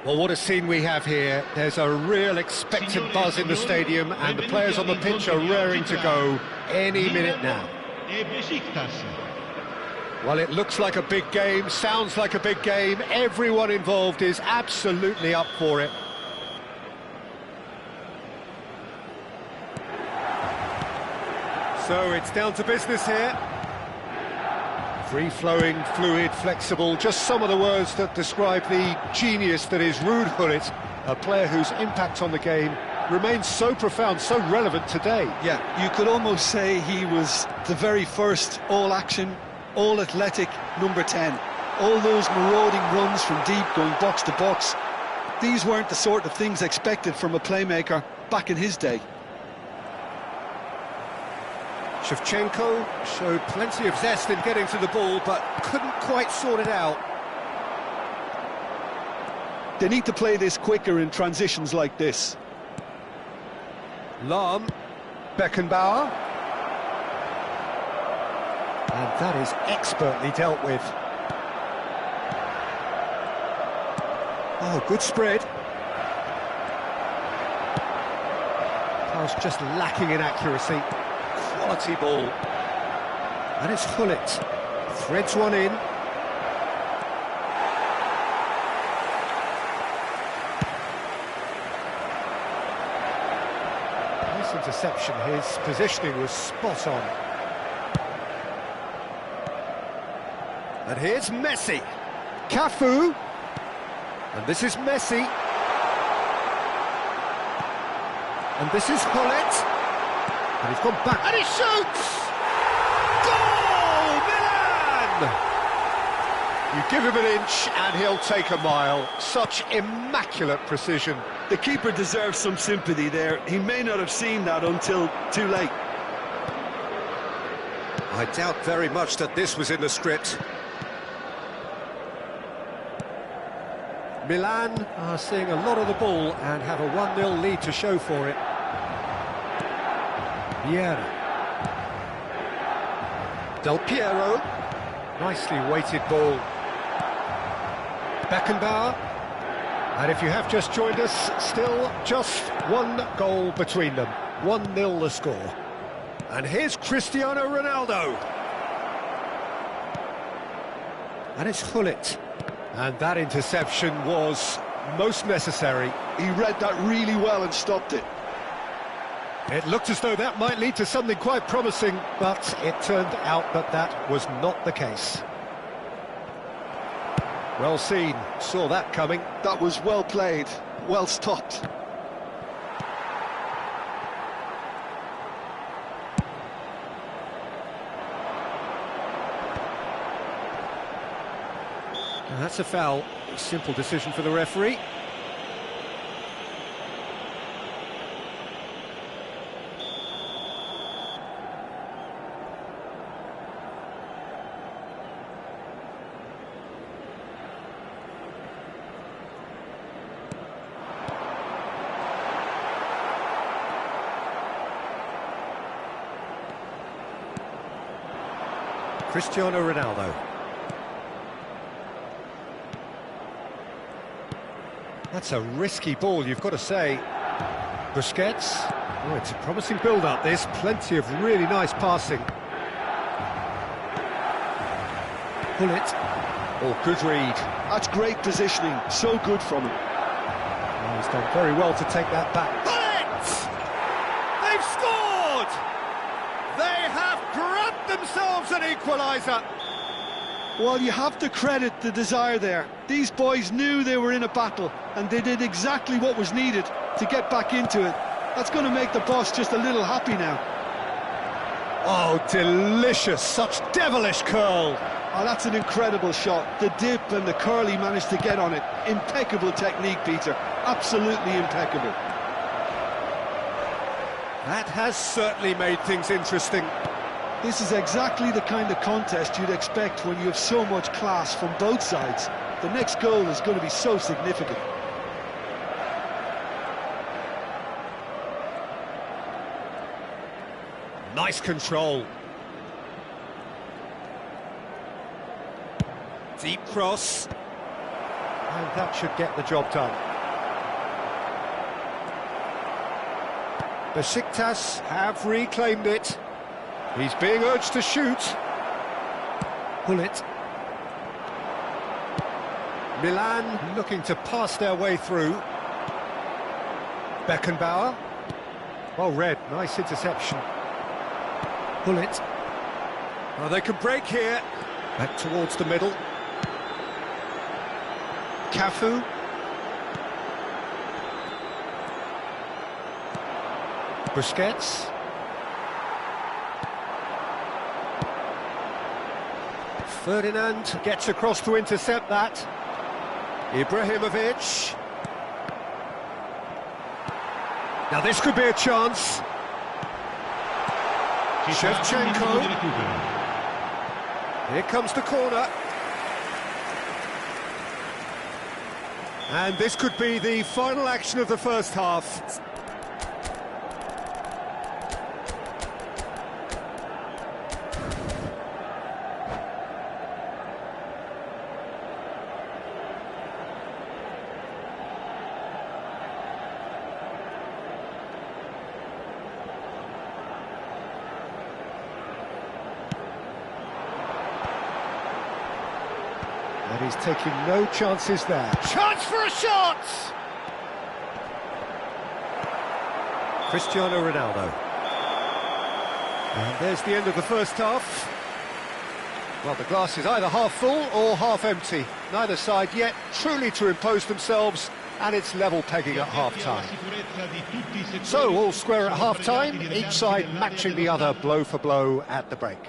Well, what a scene we have here. There's a real expectant buzz in the stadium, and the players on the pitch are raring to go any minute now. Well, it looks like a big game, sounds like a big game. Everyone involved is absolutely up for it. So it's down to business here. Free-flowing, fluid, flexible, just some of the words that describe the genius that is Ruud Gullit, a player whose impact on the game remains so profound, so relevant today. Yeah, you could almost say he was the very first all-action, all-athletic number 10. All those marauding runs from deep, going box to box, these weren't the sort of things expected from a playmaker back in his day. Shevchenko showed plenty of zest in getting to the ball, but couldn't quite sort it out. They need to play this quicker in transitions like this. Lahm, Beckenbauer. And that is expertly dealt with. Oh, good spread. Pass just lacking in accuracy. Quality ball. And it's Gullit. Threads one in. Nice interception. His positioning was spot on. And here's Messi. Cafu. And this is Messi. And this is Gullit. And he's gone back, and he shoots! Goal! Milan! You give him an inch, and he'll take a mile. Such immaculate precision. The keeper deserves some sympathy there. He may not have seen that until too late. I doubt very much that this was in the script. Milan are seeing a lot of the ball and have a 1-0 lead to show for it. Vieira. Del Piero. Nicely weighted ball. Beckenbauer. And if you have just joined us, still just one goal between them. 1-0 the score. And here's Cristiano Ronaldo. And it's Gullit. And that interception was most necessary. He read that really well and stopped it. It looked as though that might lead to something quite promising, but it turned out that that was not the case. Well seen, saw that coming. That was well played, well stopped. And that's a foul. Simple decision for the referee. Cristiano Ronaldo. That's a risky ball, you've got to say. Busquets. Oh, it's a promising build-up, this. Plenty of really nice passing. Gullit. Oh, good read. That's great positioning. So good from him. Oh, he's done very well to take that back. Gullit! They've scored! They have grabbed themselves an equaliser. Well, you have to credit the desire there. These boys knew they were in a battle, and they did exactly what was needed to get back into it. That's going to make the boss just a little happy now. Oh, delicious, such devilish curl. Oh, that's an incredible shot. The dip and the curl he managed to get on it. Impeccable technique, Peter. Absolutely impeccable. That has certainly made things interesting. This is exactly the kind of contest you'd expect when you have so much class from both sides. The next goal is going to be so significant. Nice control. Deep cross. And that should get the job done. Besiktas have reclaimed it. He's being urged to shoot. Gullit. Milan looking to pass their way through. Beckenbauer. Well read, nice interception. Gullit. Well, they can break here. Back towards the middle. Cafu. Busquets. Ferdinand gets across to intercept that. Ibrahimovic. Now this could be a chance. Shevchenko. Here comes the corner. And this could be the final action of the first half. And he's taking no chances there. Chance for a shot! Cristiano Ronaldo. And there's the end of the first half. Well, the glass is either half full or half empty. Neither side yet truly to impose themselves, and it's level pegging at half-time. So, all square at half-time, each side matching the other blow for blow at the break.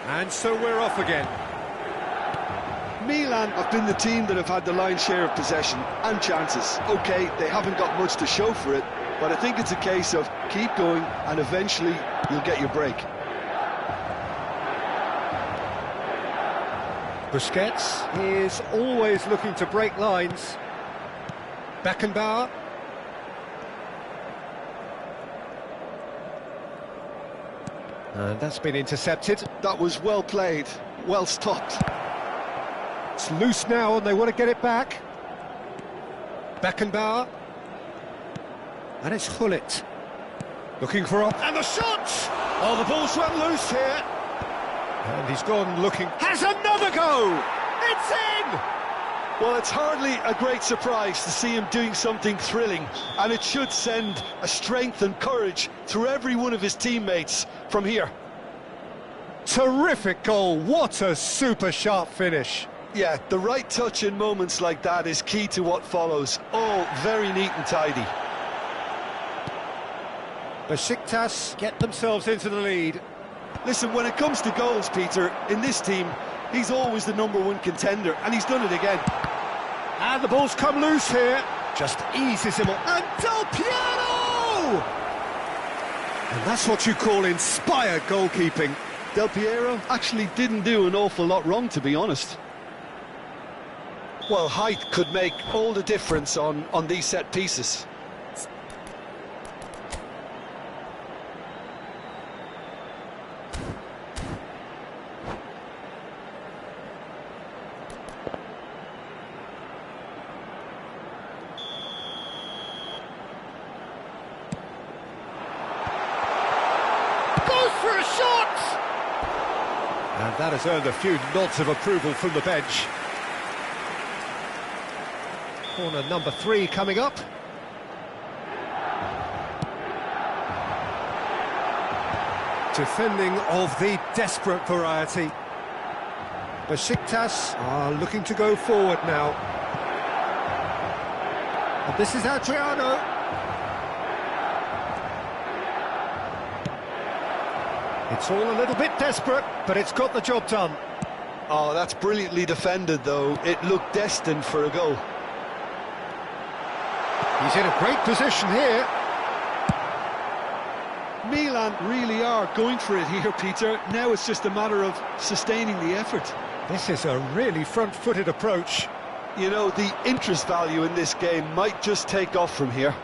And so we're off again. Milan have been the team that have had the lion's share of possession and chances. OK, they haven't got much to show for it, but I think it's a case of keep going and eventually you'll get your break. Busquets is always looking to break lines. Beckenbauer. And that's been intercepted. That was well played, well stopped. It's loose now and they want to get it back. Beckenbauer. And it's Gullit. Looking for up. And the shot! Oh, the ball's run loose here. And he's gone looking. Has another go! It's in! Well, it's hardly a great surprise to see him doing something thrilling, and it should send a strength and courage through every one of his teammates from here. Terrific goal, what a super sharp finish. Yeah, the right touch in moments like that is key to what follows. Oh, very neat and tidy. Besiktas get themselves into the lead. Listen, when it comes to goals, Peter, in this team, he's always the #1 contender, and he's done it again. And the ball's come loose here. Just eases him up. And Del Piero! And that's what you call inspired goalkeeping. Del Piero actually didn't do an awful lot wrong, to be honest. Well, height could make all the difference on these set pieces. For a shot! And that has earned a few nods of approval from the bench. Corner number 3 coming up. Defending of the desperate variety. Besiktas are looking to go forward now. And this is Adriano. It's all a little bit desperate, but it's got the job done. Oh, that's brilliantly defended, though. It looked destined for a goal. He's in a great position here. Milan really are going for it here, Peter. Now it's just a matter of sustaining the effort. This is a really front-footed approach. You know, the interest value in this game might just take off from here.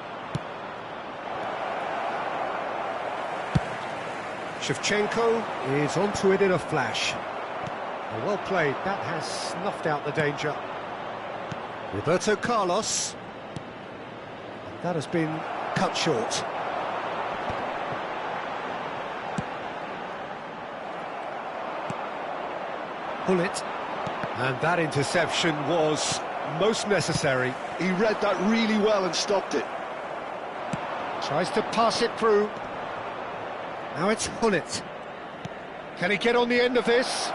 Shevchenko is onto it in a flash. Well played, that has snuffed out the danger. Roberto Carlos. That has been cut short. Bullet. And that interception was most necessary. He read that really well and stopped it. Tries to pass it through. Now it's Hullet. Can he get on the end of this?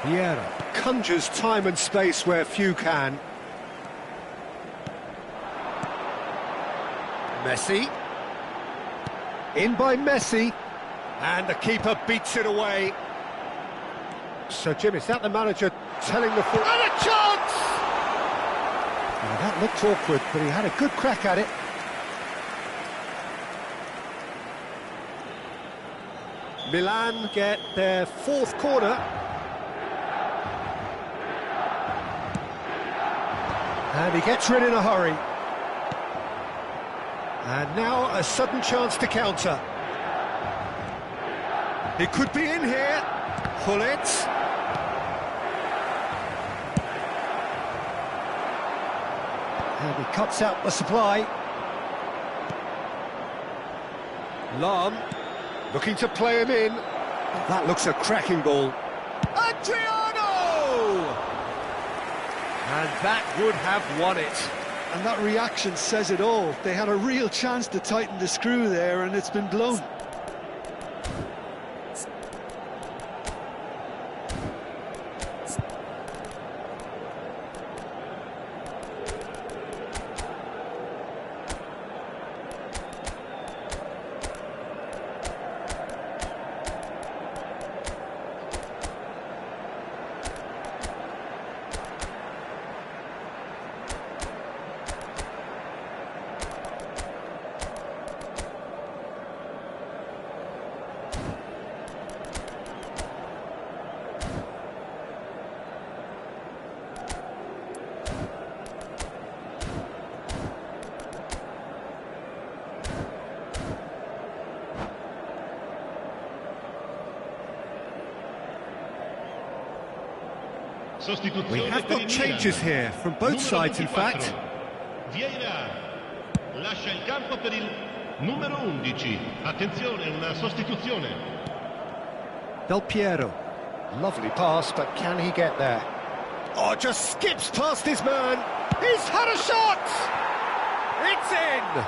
Vieira conjures time and space where few can. Messi. In by Messi. And the keeper beats it away. So, Jim, is that the manager telling the... And a chance! Now, that looked awkward, but he had a good crack at it. Milan get their fourth corner. And he gets rid in a hurry. And now a sudden chance to counter. He could be in here. Hullet. And he cuts out the supply. Lahm looking to play him in. That looks a cracking ball. Adriano! And that would have won it. And that reaction says it all. They had a real chance to tighten the screw there, and it's been blown. We have got changes here from both sides, in fact. Vieira lascia il campo per il numero 11. Attenzione, una sostituzione. Del Piero. Lovely pass, but can he get there? Oh, just skips past his man. He's had a shot! It's in!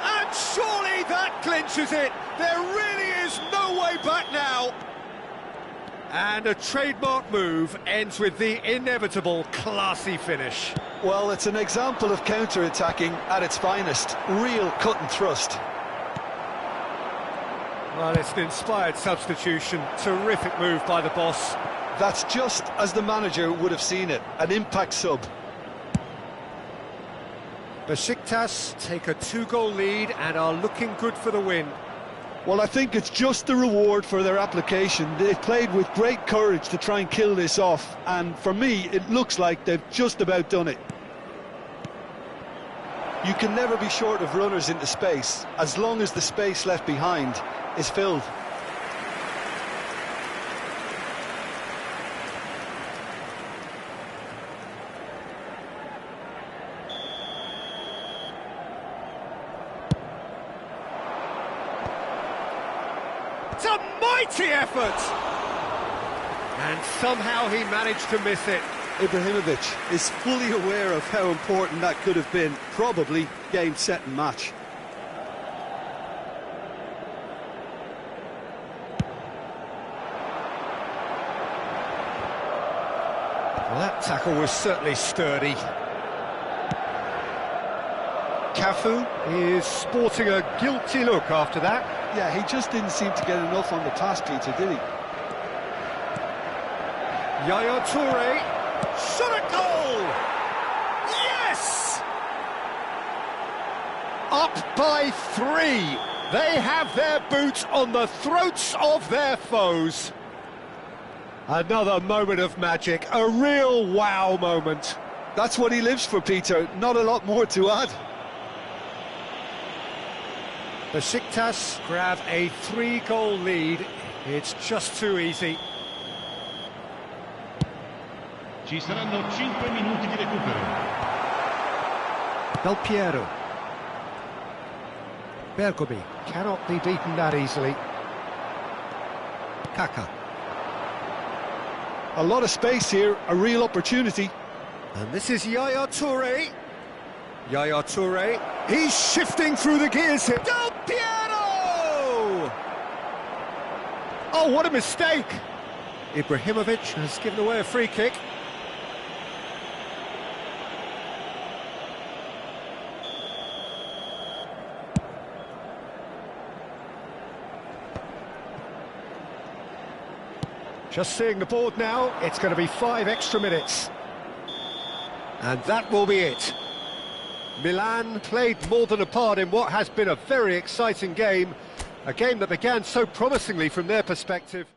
And surely that clinches it. There really is no way back now. And a trademark move ends with the inevitable classy finish. Well, it's an example of counter-attacking at its finest. Real cut and thrust. Well, it's an inspired substitution. Terrific move by the boss. That's just as the manager would have seen it. An impact sub. Besiktas take a 2-goal lead and are looking good for the win. Well, I think it's just the reward for their application. They've played with great courage to try and kill this off, and for me, it looks like they've just about done it. You can never be short of runners into space, as long as the space left behind is filled. It's a mighty effort! And somehow he managed to miss it. Ibrahimovic is fully aware of how important that could have been. Probably game, set and match. Well, that tackle was certainly sturdy. Cafu is sporting a guilty look after that. Yeah, he just didn't seem to get enough on the pass, Peter, did he? Yaya Toure, shot at goal! Yes! Up by 3. They have their boots on the throats of their foes. Another moment of magic, a real wow moment. That's what he lives for, Peter. Not a lot more to add. Besiktas grab a 3-goal lead. It's just too easy. Ci saranno 5 minuti di recupero. Del Piero. Bergomi cannot be beaten that easily. Kaka. A lot of space here, a real opportunity. And this is Yaya Toure. Yaya Toure. He's shifting through the gears here. Del Piero! Oh, what a mistake! Ibrahimovic has given away a free kick. Just seeing the board now, it's going to be 5 extra minutes. And that will be it. Milan played more than a part in what has been a very exciting game. A game that began so promisingly from their perspective.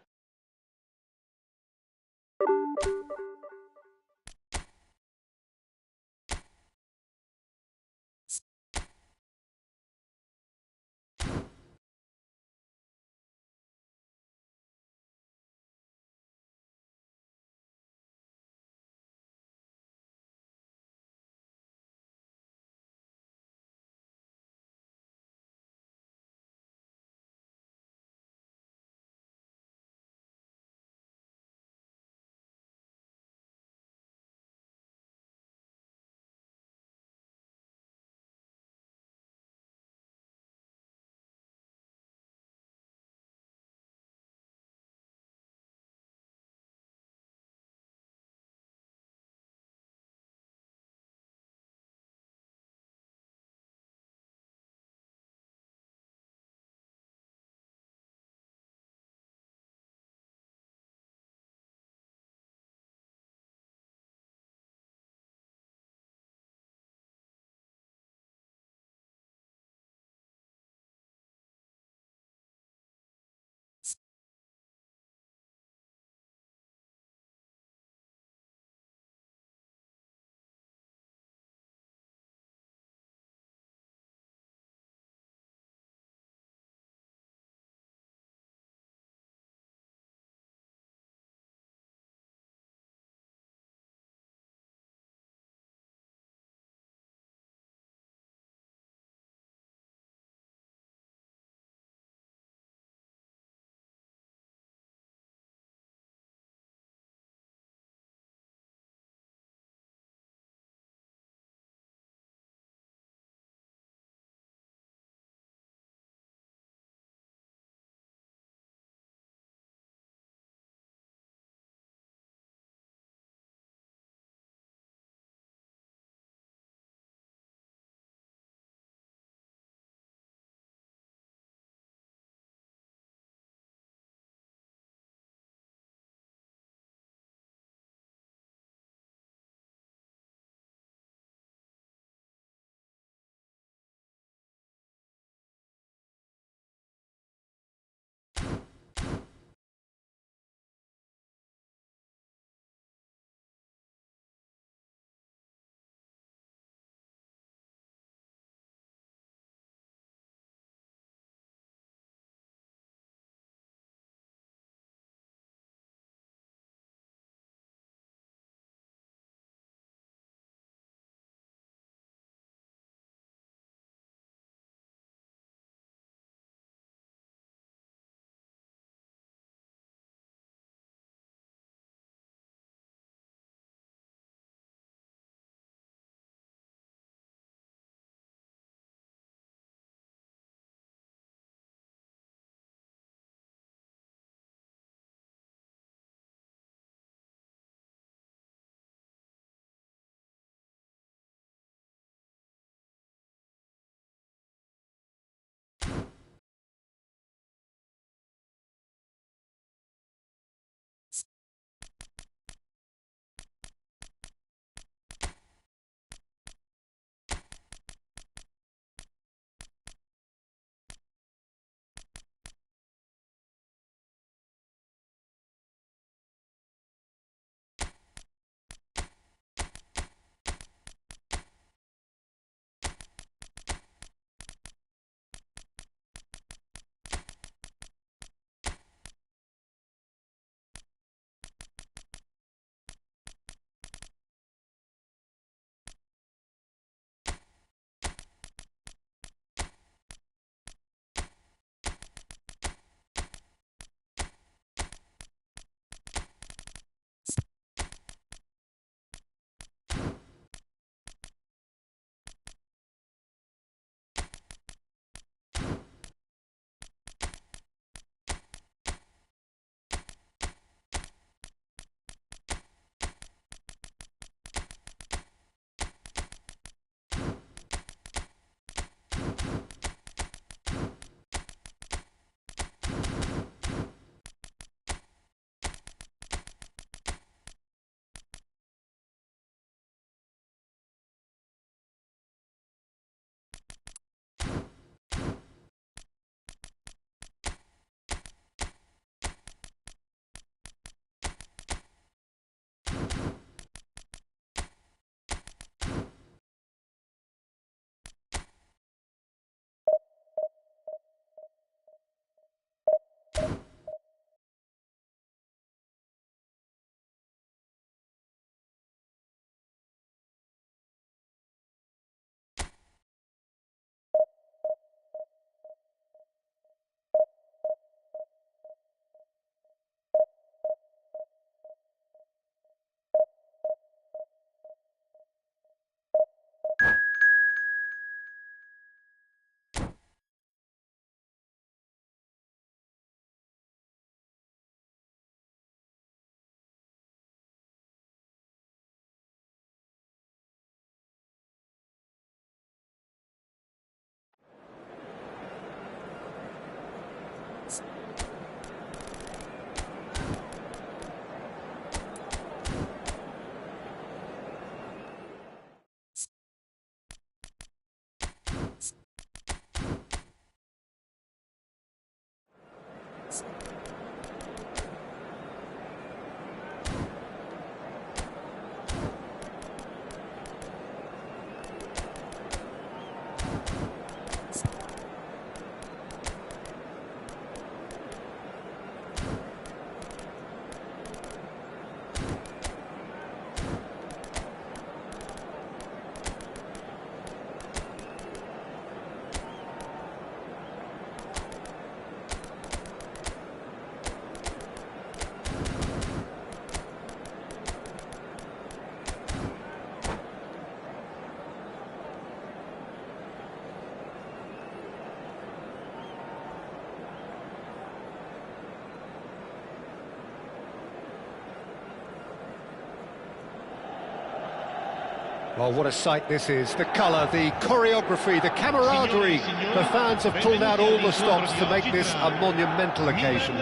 Well, what a sight this is. The colour, the choreography, the camaraderie. The fans have pulled out all the stops to make this a monumental occasion.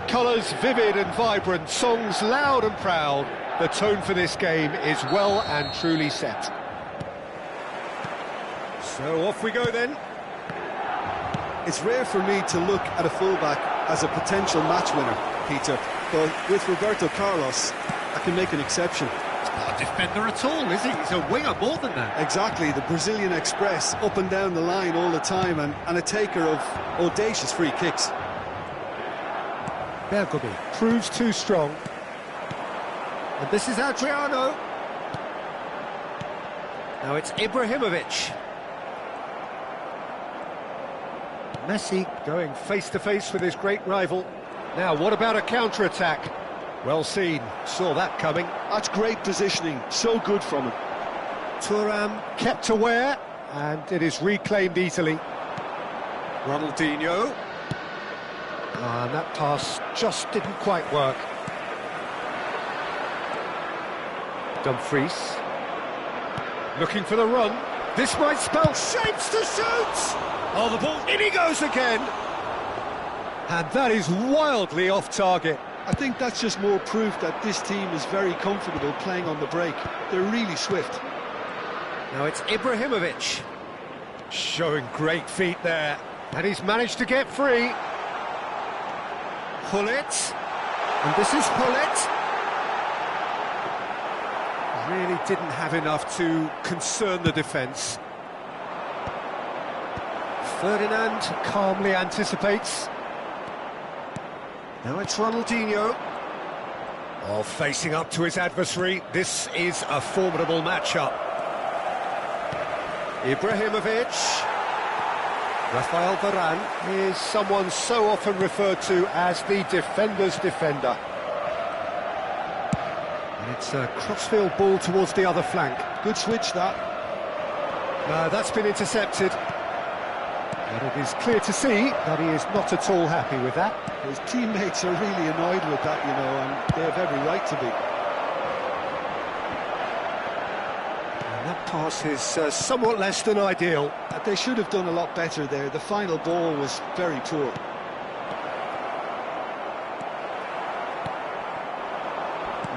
Colours vivid and vibrant, songs loud and proud. The tone for this game is well and truly set. So off we go then. It's rare for me to look at a fullback as a potential match winner, Peter, but with Roberto Carlos, I can make an exception. He's not a defender at all, is he? He's a winger more than that. Exactly, the Brazilian Express, up and down the line all the time, and a taker of audacious free kicks. Bergomi proves too strong. And this is Adriano. Now it's Ibrahimovic. Messi going face-to-face with his great rival. Now, what about a counter-attack? Well seen, saw that coming. That's great positioning, so good from him. Thuram kept aware, and it is reclaimed easily. Ronaldinho. And that pass just didn't quite work. Dumfries. Looking for the run. This might spell shapes to shoot! Oh, the ball, in he goes again! And that is wildly off target. I think that's just more proof that this team is very comfortable playing on the break. They're really swift. Now it's Ibrahimovic. Showing great feet there. And he's managed to get free. Hullet. And this is Hullet. Really didn't have enough to concern the defence. Ferdinand calmly anticipates. Now it's Ronaldinho. Oh, facing up to his adversary. This is a formidable matchup. Ibrahimovic. Rafael Varane is someone so often referred to as the defender's defender. And it's a crossfield ball towards the other flank. Good switch, that. That's been intercepted. But it is clear to see that he is not at all happy with that. His teammates are really annoyed with that, you know, and they have every right to be. And that pass is somewhat less than ideal. They should have done a lot better there. The final ball was very poor.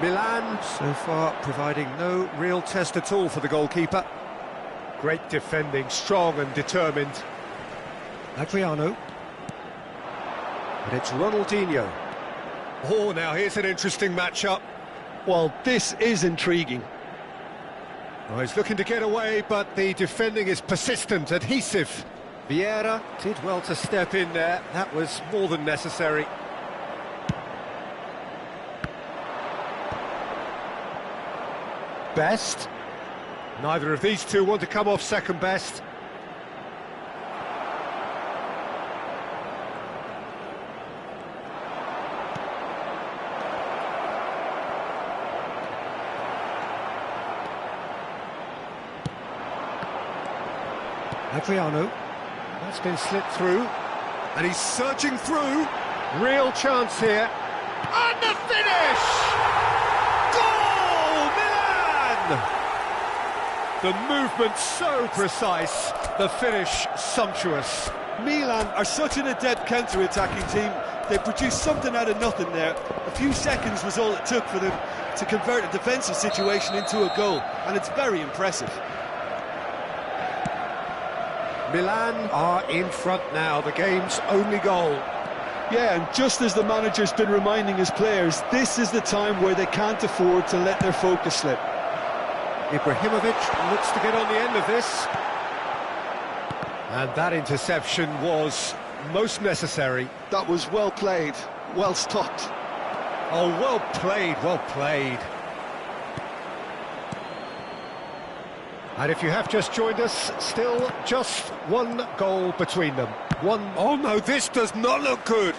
Milan, so far, providing no real test at all for the goalkeeper. Great defending, strong and determined. Adriano. And it's Ronaldinho. Oh, now here's an interesting matchup. Well, this is intriguing. Oh, he's looking to get away, but the defending is persistent, adhesive. Vieira did well to step in there. That was more than necessary. Best. Neither of these two want to come off second best. Adriano, that's been slipped through, and he's searching through. Real chance here, and the finish! Goal, Milan! The movement so precise, the finish sumptuous. Milan are such an adept counter-attacking team. They produced something out of nothing there. A few seconds was all it took for them to convert a defensive situation into a goal, and it's very impressive. Milan are in front now, the game's only goal. Yeah, and just as the manager's been reminding his players, this is the time where they can't afford to let their focus slip. Ibrahimovic looks to get on the end of this. And that interception was most necessary. That was well played, well stopped. Oh, well played, well played. And if you have just joined us, still just one goal between them. Oh no, this does not look good.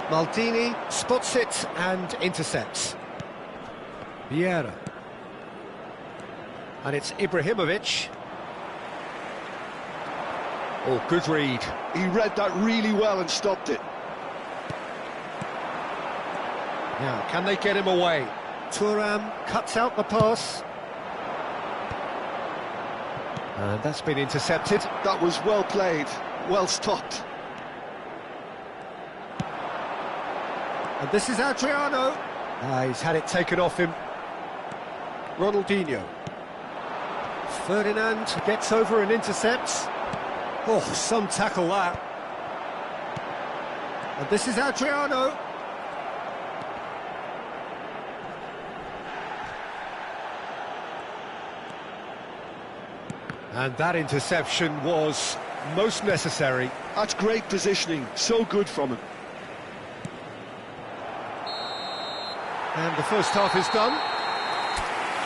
Maldini spots it and intercepts. Vieira. And it's Ibrahimovic. Oh, good read. He read that really well and stopped it. Now, can they get him away? Thuram cuts out the pass. And that's been intercepted. That was well played, well stopped. And this is Adriano. He's had it taken off him. Ronaldinho. Ferdinand gets over and intercepts. Oh, some tackle that. And this is Adriano. And that interception was most necessary. That's great positioning, so good from him. And the first half is done.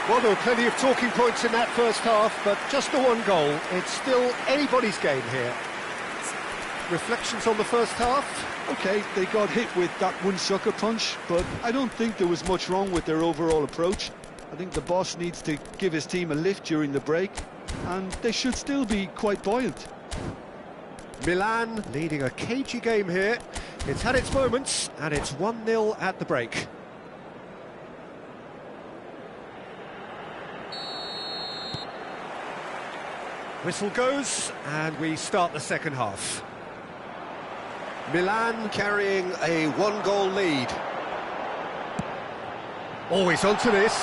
Well, there were plenty of talking points in that first half, but just the one goal. It's still anybody's game here. Reflections on the first half? Okay, they got hit with that one sucker punch, but I don't think there was much wrong with their overall approach. I think the boss needs to give his team a lift during the break, and they should still be quite buoyant. Milan leading a cagey game here. It's had its moments, and it's 1-0 at the break. Whistle goes, and we start the second half. Milan carrying a one-goal lead. Always onto this.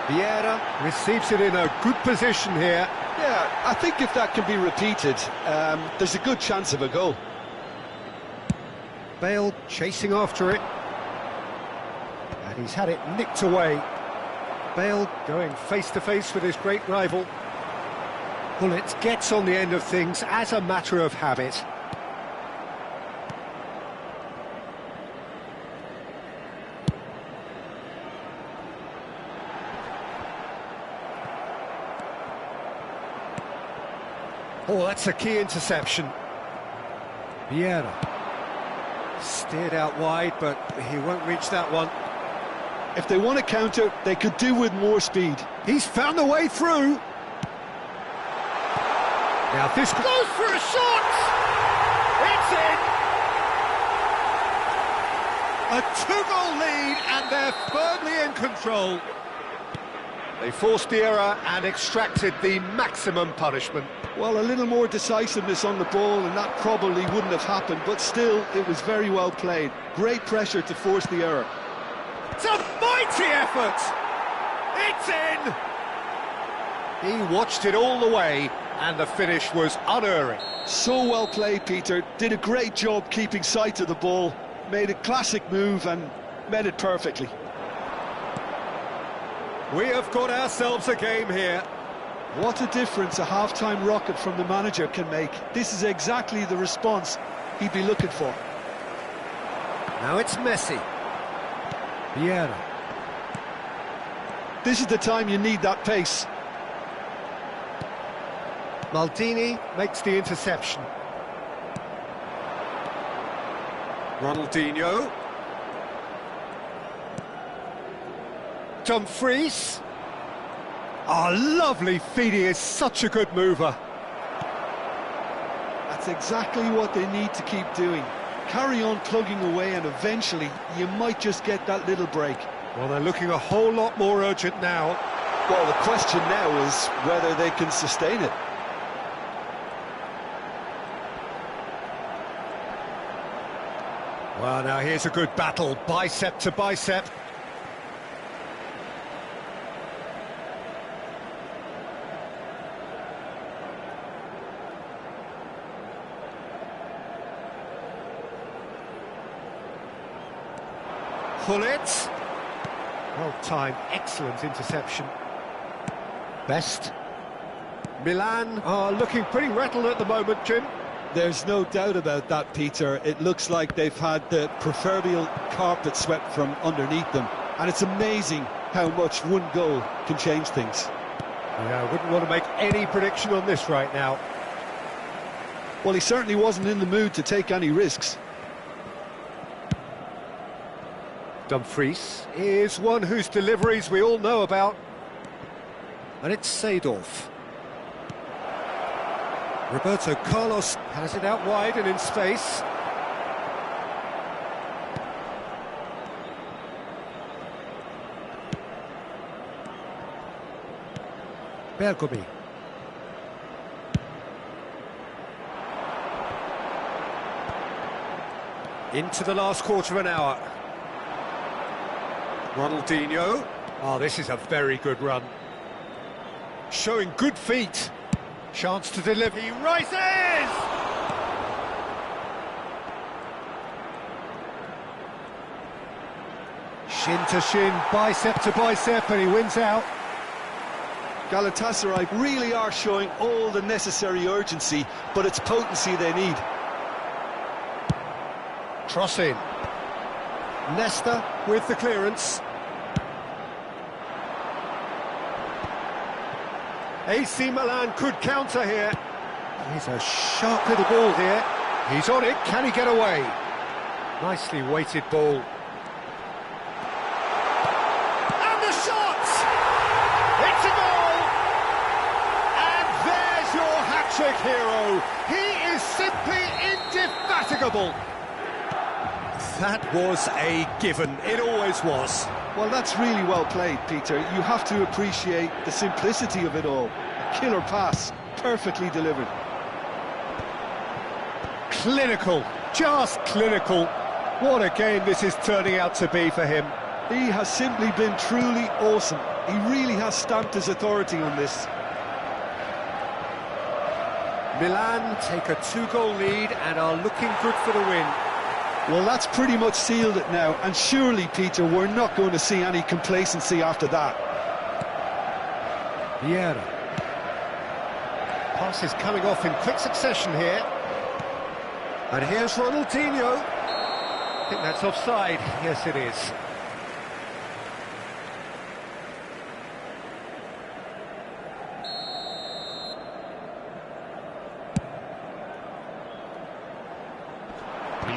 Vieira receives it in a good position here. Yeah, I think if that can be repeated, there's a good chance of a goal. Bale chasing after it. And he's had it nicked away. Bale going face-to-face with his great rival. Bullet gets on the end of things as a matter of habit. Oh, that's a key interception. Vieira. Steered out wide, but he won't reach that one. If they want to counter, they could do with more speed. He's found a way through. Now this goes for a shot! It's in! A two-goal lead, and they're firmly in control. They forced the error and extracted the maximum punishment. Well, a little more decisiveness on the ball, and that probably wouldn't have happened, but still, it was very well played. Great pressure to force the error. It's a mighty effort! It's in! He watched it all the way, and the finish was unerring. So well played, Peter. Did a great job keeping sight of the ball, made a classic move and met it perfectly. We have got ourselves a game here. What a difference a half-time rocket from the manager can make. This is exactly the response he'd be looking for. Now it's Messi. Vieira. This is the time you need that pace. Maldini makes the interception. Ronaldinho. Dumfries. Oh, lovely feed, he is such a good mover. That's exactly what they need to keep doing. Carry on plugging away and eventually you might just get that little break. Well, they're looking a whole lot more urgent now. Well, the question now is whether they can sustain it. Well, now here's a good battle, bicep to bicep. Pull it. Well timed, excellent interception. Best. Milan are looking pretty rattled at the moment, Jim. There's no doubt about that, Peter. It looks like they've had the proverbial carpet swept from underneath them. And it's amazing how much one goal can change things. Yeah, I wouldn't want to make any prediction on this right now. Well, he certainly wasn't in the mood to take any risks. Dumfries is one whose deliveries we all know about. And it's Seedorf. Roberto Carlos has it out wide and in space. Bergomi. Into the last quarter of an hour. Ronaldinho. Oh, this is a very good run. Showing good feet. Chance to deliver. He rises! Shin to shin, bicep to bicep, and he wins out. Galatasaray really are showing all the necessary urgency, but it's potency they need. Cross in. Nesta with the clearance. AC Milan could counter here. He's a sharp little ball here. He's on it, can he get away? Nicely weighted ball. And the shot! It's a goal! And there's your hat-trick hero. He is simply indefatigable. That was a given, it always was. Well, that's really well played, Peter. You have to appreciate the simplicity of it all. A killer pass, perfectly delivered. Clinical, just clinical. What a game this is turning out to be for him. He has simply been truly awesome. He really has stamped his authority on this. Milan take a 2-goal lead and are looking good for the win. Well, that's pretty much sealed it now, and surely, Peter, we're not going to see any complacency after that. Vieira. Pass is coming off in quick succession here. And here's Ronaldinho. I think that's offside. Yes, it is.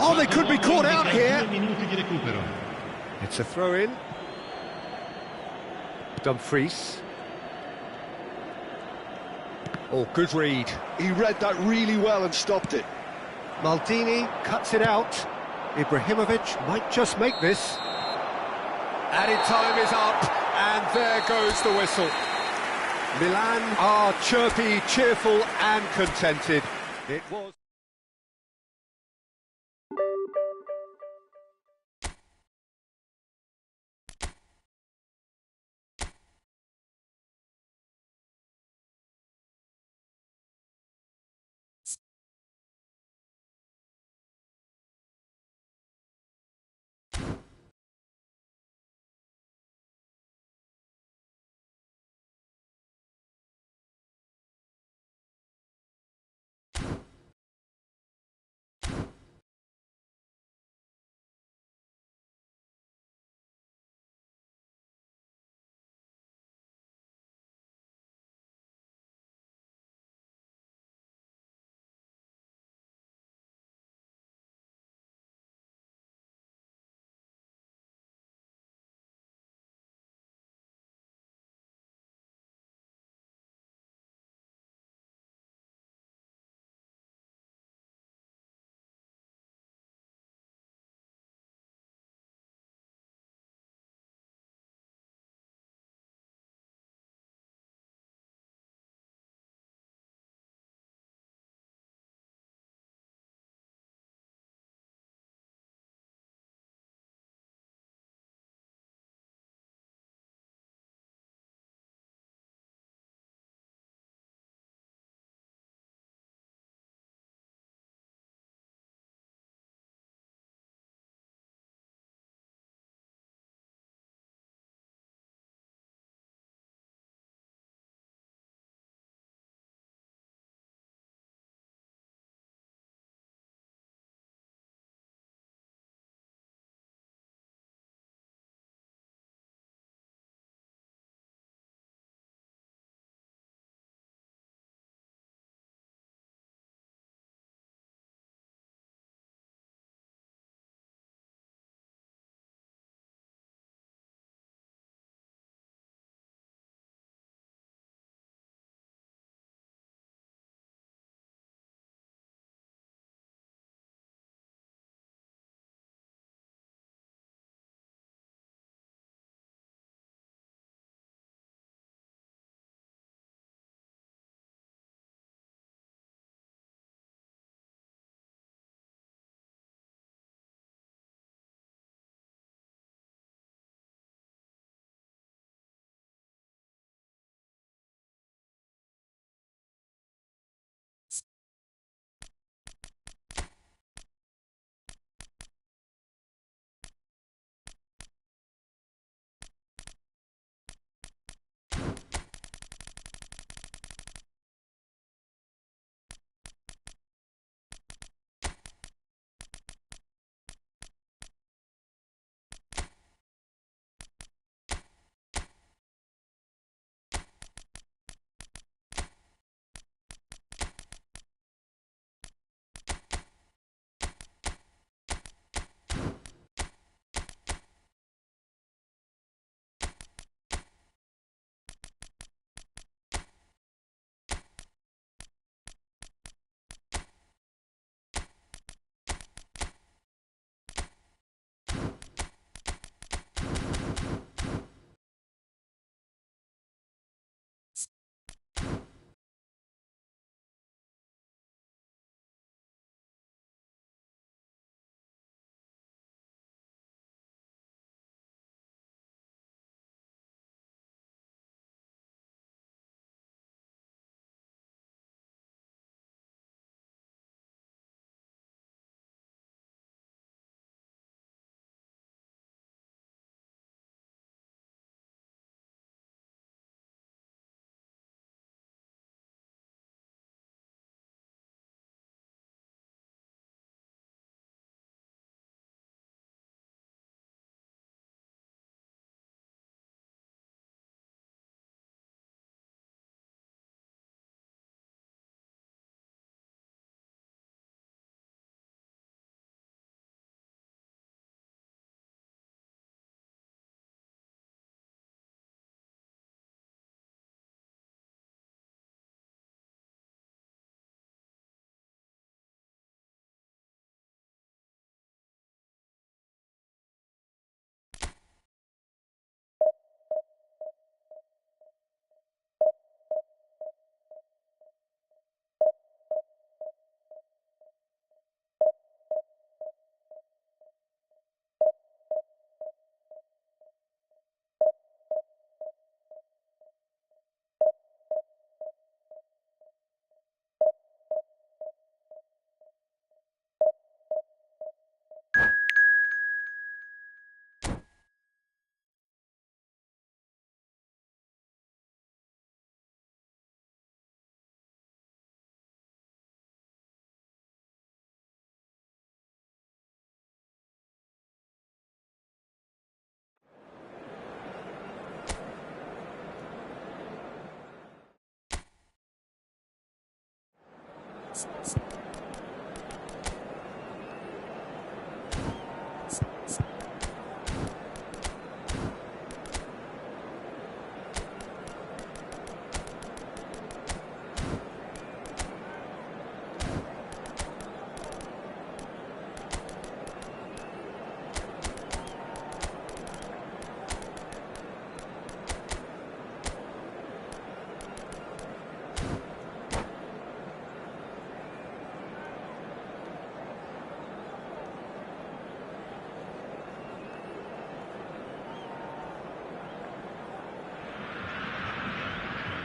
Oh, they could be caught out here. It's a throw-in. Dumfries. Oh, good read. He read that really well and stopped it. Maldini cuts it out. Ibrahimovic might just make this. Added time is up, and there goes the whistle. Milan are chirpy, cheerful and contented. It was...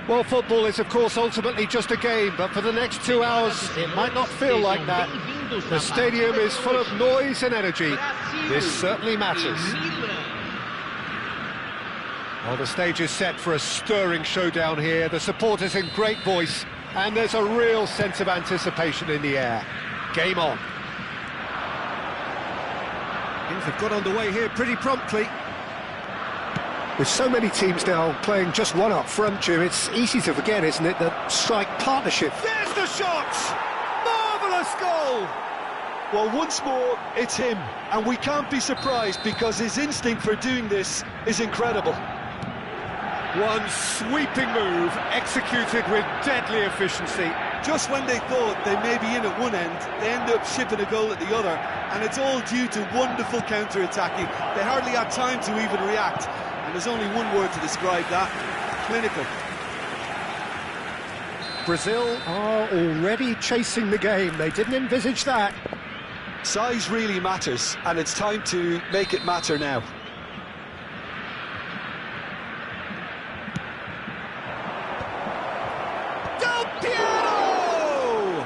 Well, football is, of course, ultimately just a game, but for the next 2 hours, it might not feel like that. The stadium is full of noise and energy. This certainly matters. Well, the stage is set for a stirring showdown here. The supporters in great voice, and there's a real sense of anticipation in the air. Game on. Things have got underway here pretty promptly. With so many teams now playing just one up front, Jim, it's easy to forget, isn't it, that strike partnership. There's the shot! Marvellous goal! Well, once more, it's him, and we can't be surprised because his instinct for doing this is incredible. One sweeping move, executed with deadly efficiency. Just when they thought they may be in at one end, they end up shipping a goal at the other, and it's all due to wonderful counter-attacking. They hardly had time to even react. And there's only one word to describe that: clinical. Brazil are already chasing the game. They didn't envisage that. Size really matters, and it's time to make it matter now. Del Piero!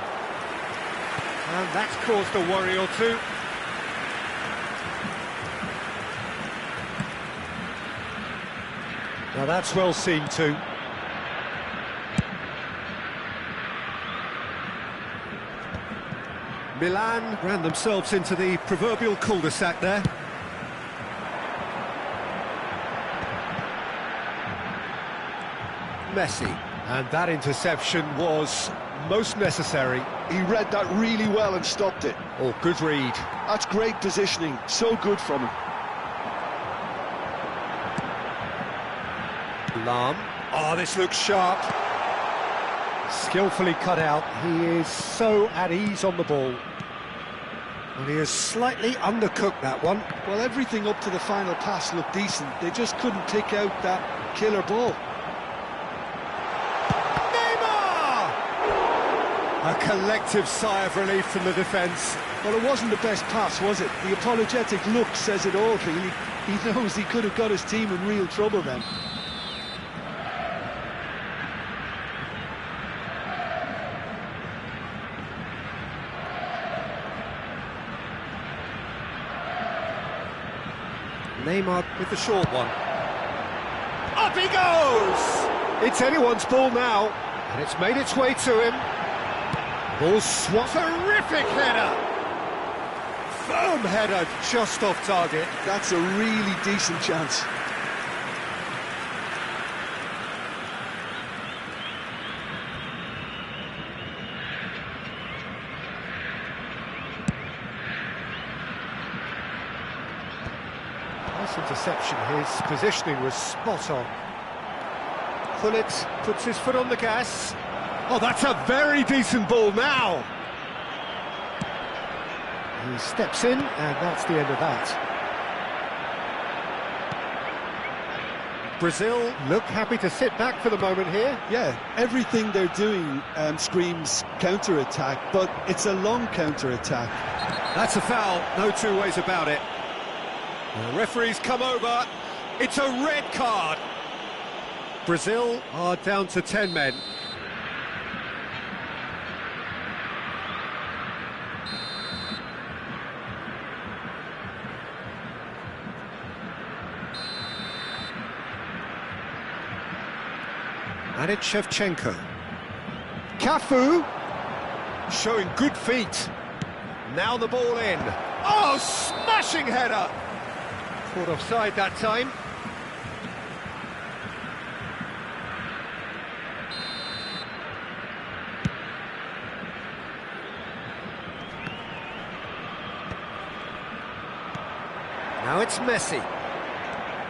And that's caused a worry or two. Now that's well seen too. Milan ran themselves into the proverbial cul-de-sac there. Messi, and that interception was most necessary. He read that really well and stopped it. Oh, good read. That's great positioning, so good from him. Lam. Oh, this looks sharp. Skillfully cut out. He is so at ease on the ball. And he has slightly undercooked that one. Well, everything up to the final pass looked decent. They just couldn't pick out that killer ball. Neymar! A collective sigh of relief from the defence. Well, it wasn't the best pass, was it? The apologetic look says it all, really. He knows he could have got his team in real trouble then. Neymar with the short one. Up he goes! It's anyone's ball now, and it's made its way to him. Ball swat. Terrific header! Firm header just off target. That's a really decent chance. Interception, his positioning was spot on. Gullit puts his foot on the gas. Oh, that's a very decent ball now. He steps in, and that's the end of that. Brazil look happy to sit back for the moment here. Yeah, everything they're doing screams counter-attack, but it's a long counter-attack. That's a foul, no two ways about it. The referee's come over. It's a red card. Brazil are down to 10 men. And it's Shevchenko. Cafu showing good feet. Now the ball in. Oh, smashing header! Caught offside that time. Now it's Messi.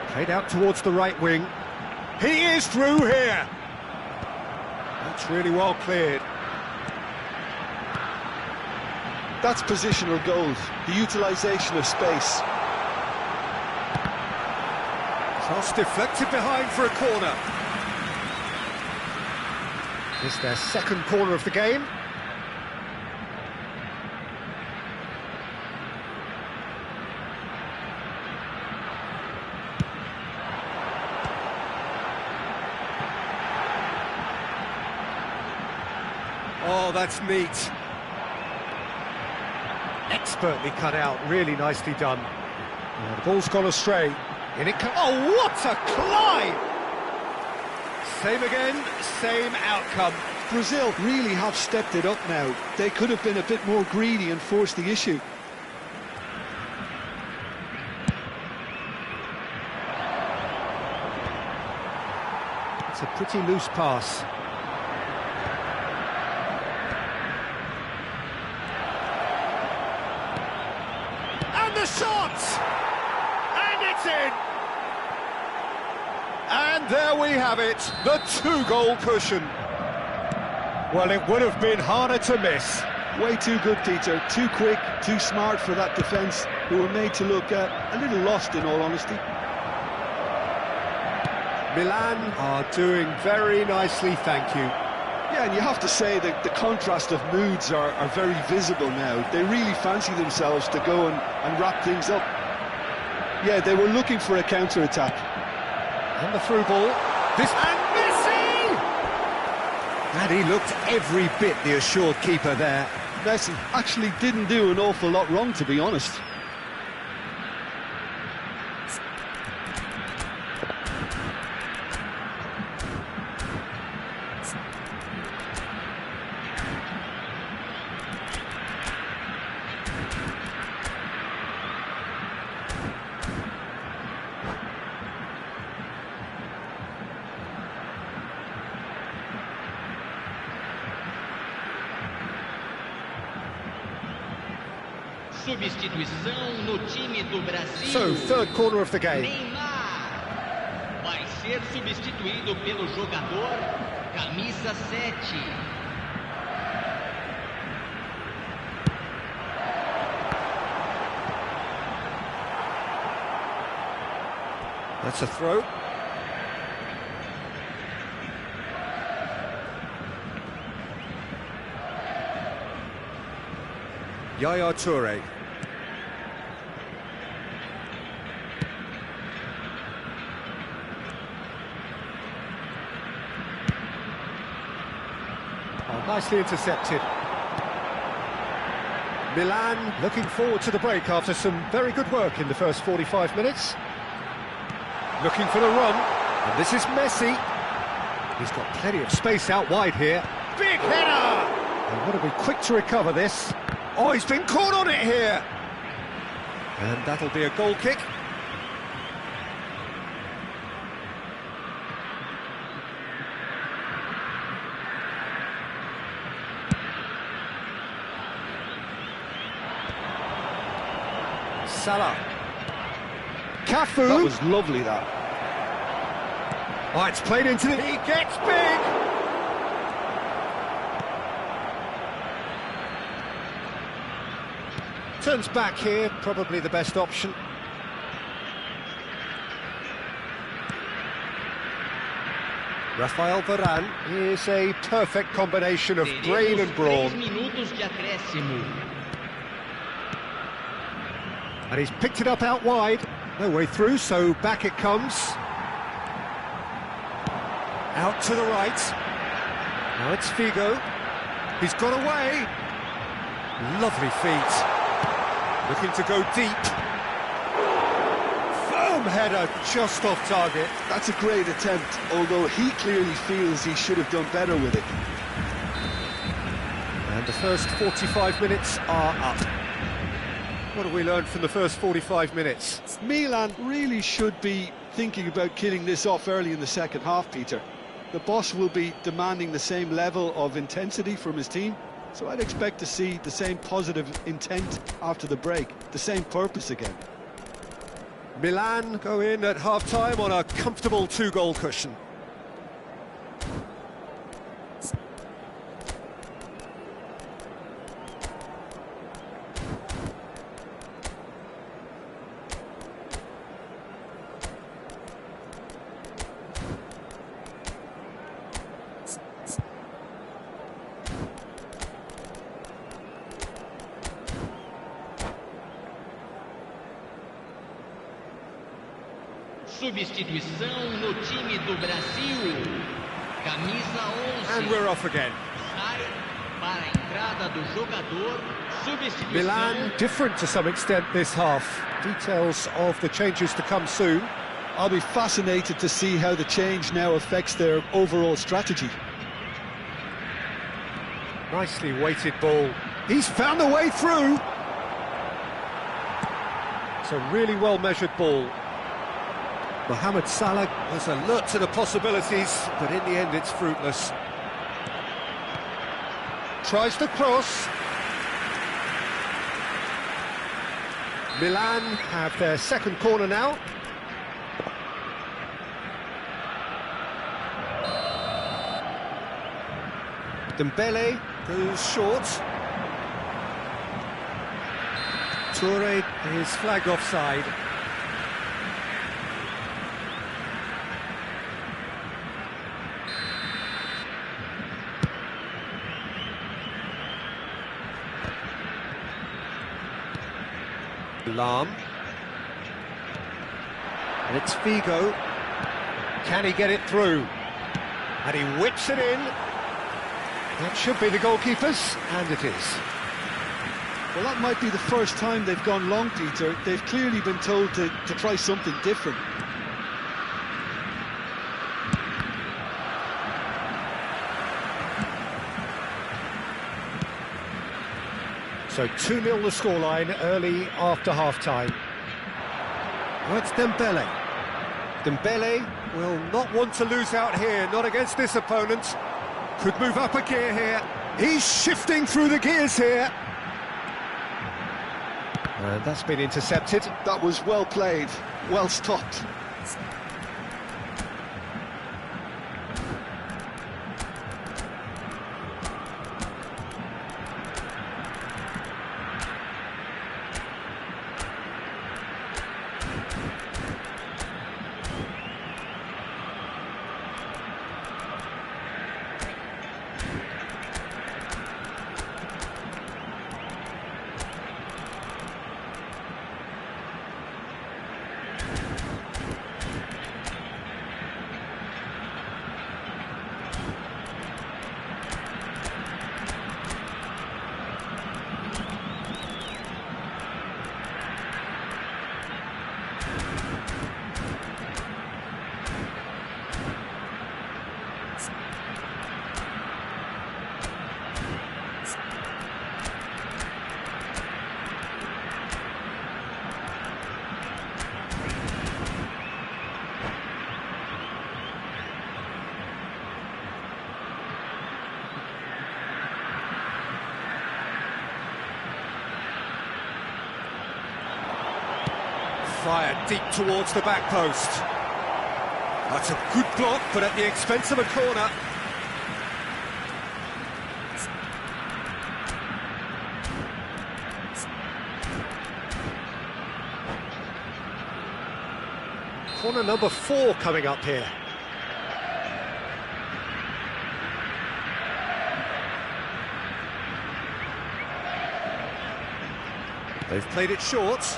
Played out towards the right wing. He is through here. That's really well cleared. That's positional goals, the utilisation of space. Cross deflected behind for a corner. It's their second corner of the game. Oh, that's neat. Expertly cut out, really nicely done. The ball's gone astray. In it oh, what a climb! Same again, same outcome. Brazil really have stepped it up now. They could have been a bit more greedy and forced the issue. It's a pretty loose pass. The shot! And it's in! And there we have it, the two-goal cushion. Well, it would have been harder to miss. Way too good, Peter. Too quick, too smart for that defence, who were made to look a little lost, in all honesty. Milan are doing very nicely, thank you. Yeah, and you have to say that the contrast of moods are very visible now. They really fancy themselves to go and wrap things up. Yeah, they were looking for a counter-attack. And the through ball. This and Messi! And he looked every bit the assured keeper there. Messi actually didn't do an awful lot wrong, to be honest. Substituição no time do Brasil. So, third corner of the game. Neymar vai ser substituído pelo jogador camisa 7. That's a throw. Yaya Toure. Oh, nicely intercepted. Milan looking forward to the break after some very good work in the first 45 minutes. Looking for the run, and this is Messi. He's got plenty of space out wide here. Big header! And want to be quick to recover this. Oh, he's been caught on it here! And that'll be a goal kick. Salah. Cafu. That was lovely, that. Oh, it's played into the... He gets big! Turns back here, probably the best option. Rafael Varane is a perfect combination of brain and brawn. And he's picked it up out wide. No way through, so back it comes. Out to the right. Now it's Figo. He's got away. Lovely feet. Looking to go deep. Firm header just off target. That's a great attempt, although he clearly feels he should have done better with it. And the first 45 minutes are up. What have we learned from the first 45 minutes? Milan really should be thinking about killing this off early in the second half, Peter. The boss will be demanding the same level of intensity from his team, so I'd expect to see the same positive intent after the break, the same purpose again. Milan go in at half-time on a comfortable 2-goal cushion. Substituição no time do Brasil. Camisa 11. And we're off again. Sai para a entrada do jogador. Substituição. Milan different to some extent this half. Details of the changes to come soon. I'll be fascinated to see how the change now affects their overall strategy. Nicely weighted ball. He's found a way through. It's a really well-measured ball. Mohamed Salah was alert to the possibilities, but in the end it's fruitless. Tries to cross. Milan have their second corner now. Dembele goes short. Toure is flagged offside. Lam. And it's Figo. Can he get it through? And he whips it in. That should be the goalkeeper's, and it is. Well, that might be the first time they've gone long, Peter. They've clearly been told to try something different. So 2-0 the scoreline early after half-time. Oh, it's Dembele. Dembele will not want to lose out here, not against this opponent. Could move up a gear here. He's shifting through the gears here. And that's been intercepted. That was well played, well stopped. Fired deep towards the back post. That's a good block, but at the expense of a corner. Corner number 4 coming up here. They've played it short.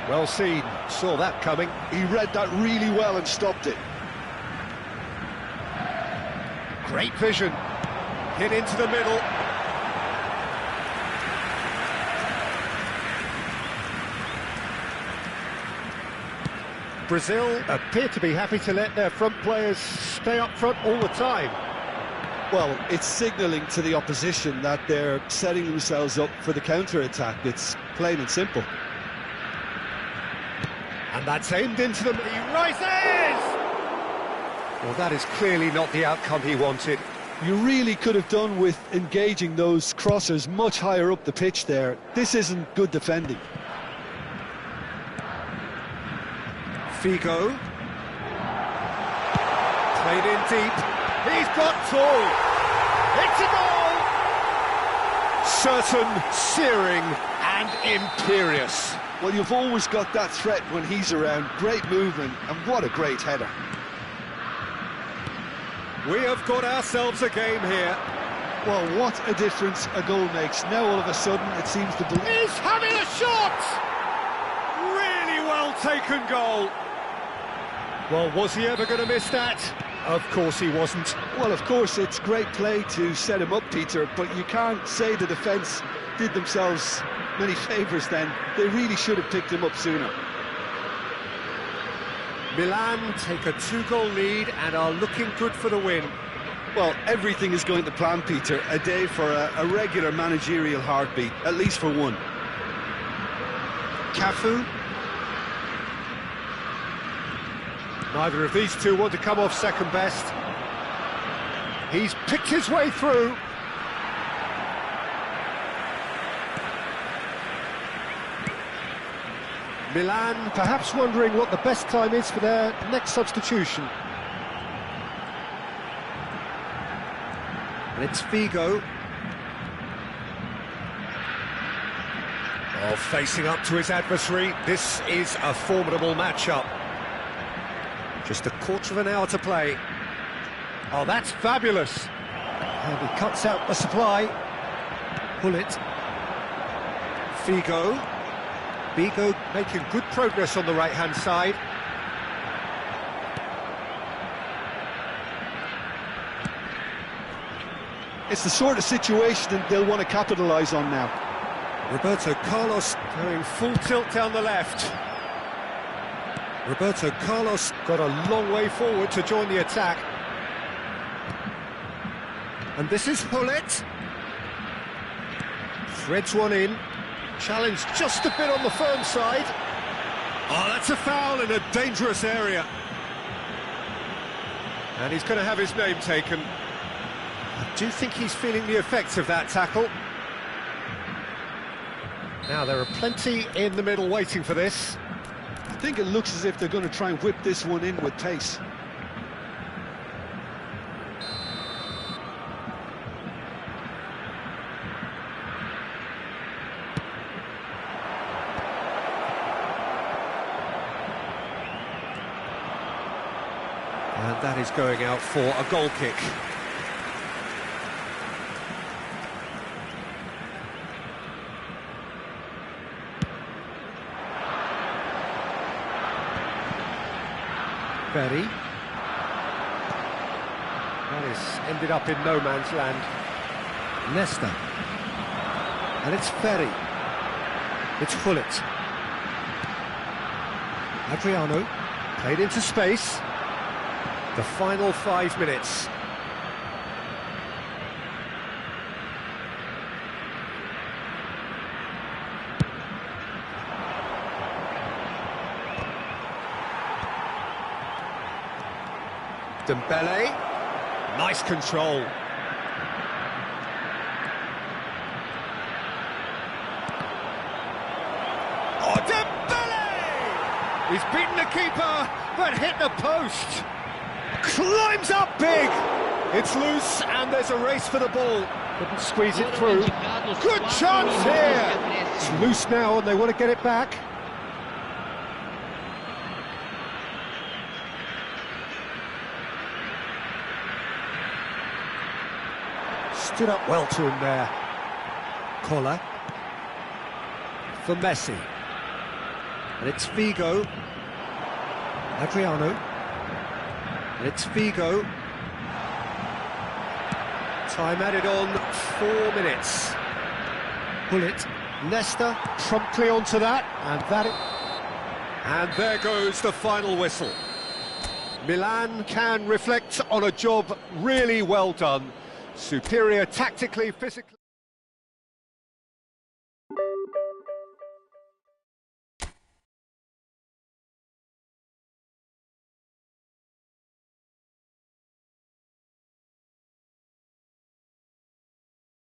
Well seen, saw that coming. He read that really well and stopped it. Great vision. Hit into the middle. Brazil appear to be happy to let their front players stay up front all the time. Well, it's signalling to the opposition that they're setting themselves up for the counter-attack. It's plain and simple. And that's aimed into them. He rises! Well, that is clearly not the outcome he wanted. You really could have done with engaging those crossers much higher up the pitch there. This isn't good defending. Figo. Played in deep. He's got two. It's a goal! Certain, searing and imperious. Well, you've always got that threat when he's around. Great movement, and what a great header. We have got ourselves a game here. Well, what a difference a goal makes. Now all of a sudden it seems to be... He's having a shot! Really well taken goal. Well, was he ever going to miss that? Of course he wasn't. Well, of course, it's great play to set him up, Peter, but you can't say the defence did themselves many favours then. They really should have picked him up sooner. Milan take a 2-goal lead and are looking good for the win. Well, everything is going to plan, Peter. A day for a regular managerial heartbeat, at least for one. Cafu. Neither of these two want to come off second best. He's picked his way through. Milan perhaps wondering what the best time is for their next substitution. And it's Figo. Oh, facing up to his adversary. This is a formidable matchup. Just a quarter of an hour to play. Oh, that's fabulous. And he cuts out the supply. Pull it. Figo. Figo making good progress on the right-hand side. It's the sort of situation that they'll want to capitalise on now. Roberto Carlos going full tilt down the left. Roberto Carlos got a long way forward to join the attack. And this is Hullet. Threads one in. Challenge just a bit on the firm side. Oh, that's a foul in a dangerous area. And he's going to have his name taken. I do think he's feeling the effects of that tackle. Now, there are plenty in the middle waiting for this. I think it looks as if they're going to try and whip this one in with pace. And that is going out for a goal kick. Ferry. That is ended up in no man's land. Nesta. And it's Ferry. It's Hullet. Adriano. Played into space. The final 5 minutes. Dembele, nice control. Oh, Dembele! He's beaten the keeper, but hit the post. Climbs up big. It's loose, and there's a race for the ball. Couldn't squeeze it through. Good chance here. It's loose now, and they want to get it back. Stood up well to him there. Collar. For Messi. And it's Figo. Adriano. And it's Figo. Time added on 4 minutes. Bullet. Nesta promptly onto that. And there goes the final whistle. Milan can reflect on a job really well done. Superior tactically, physically.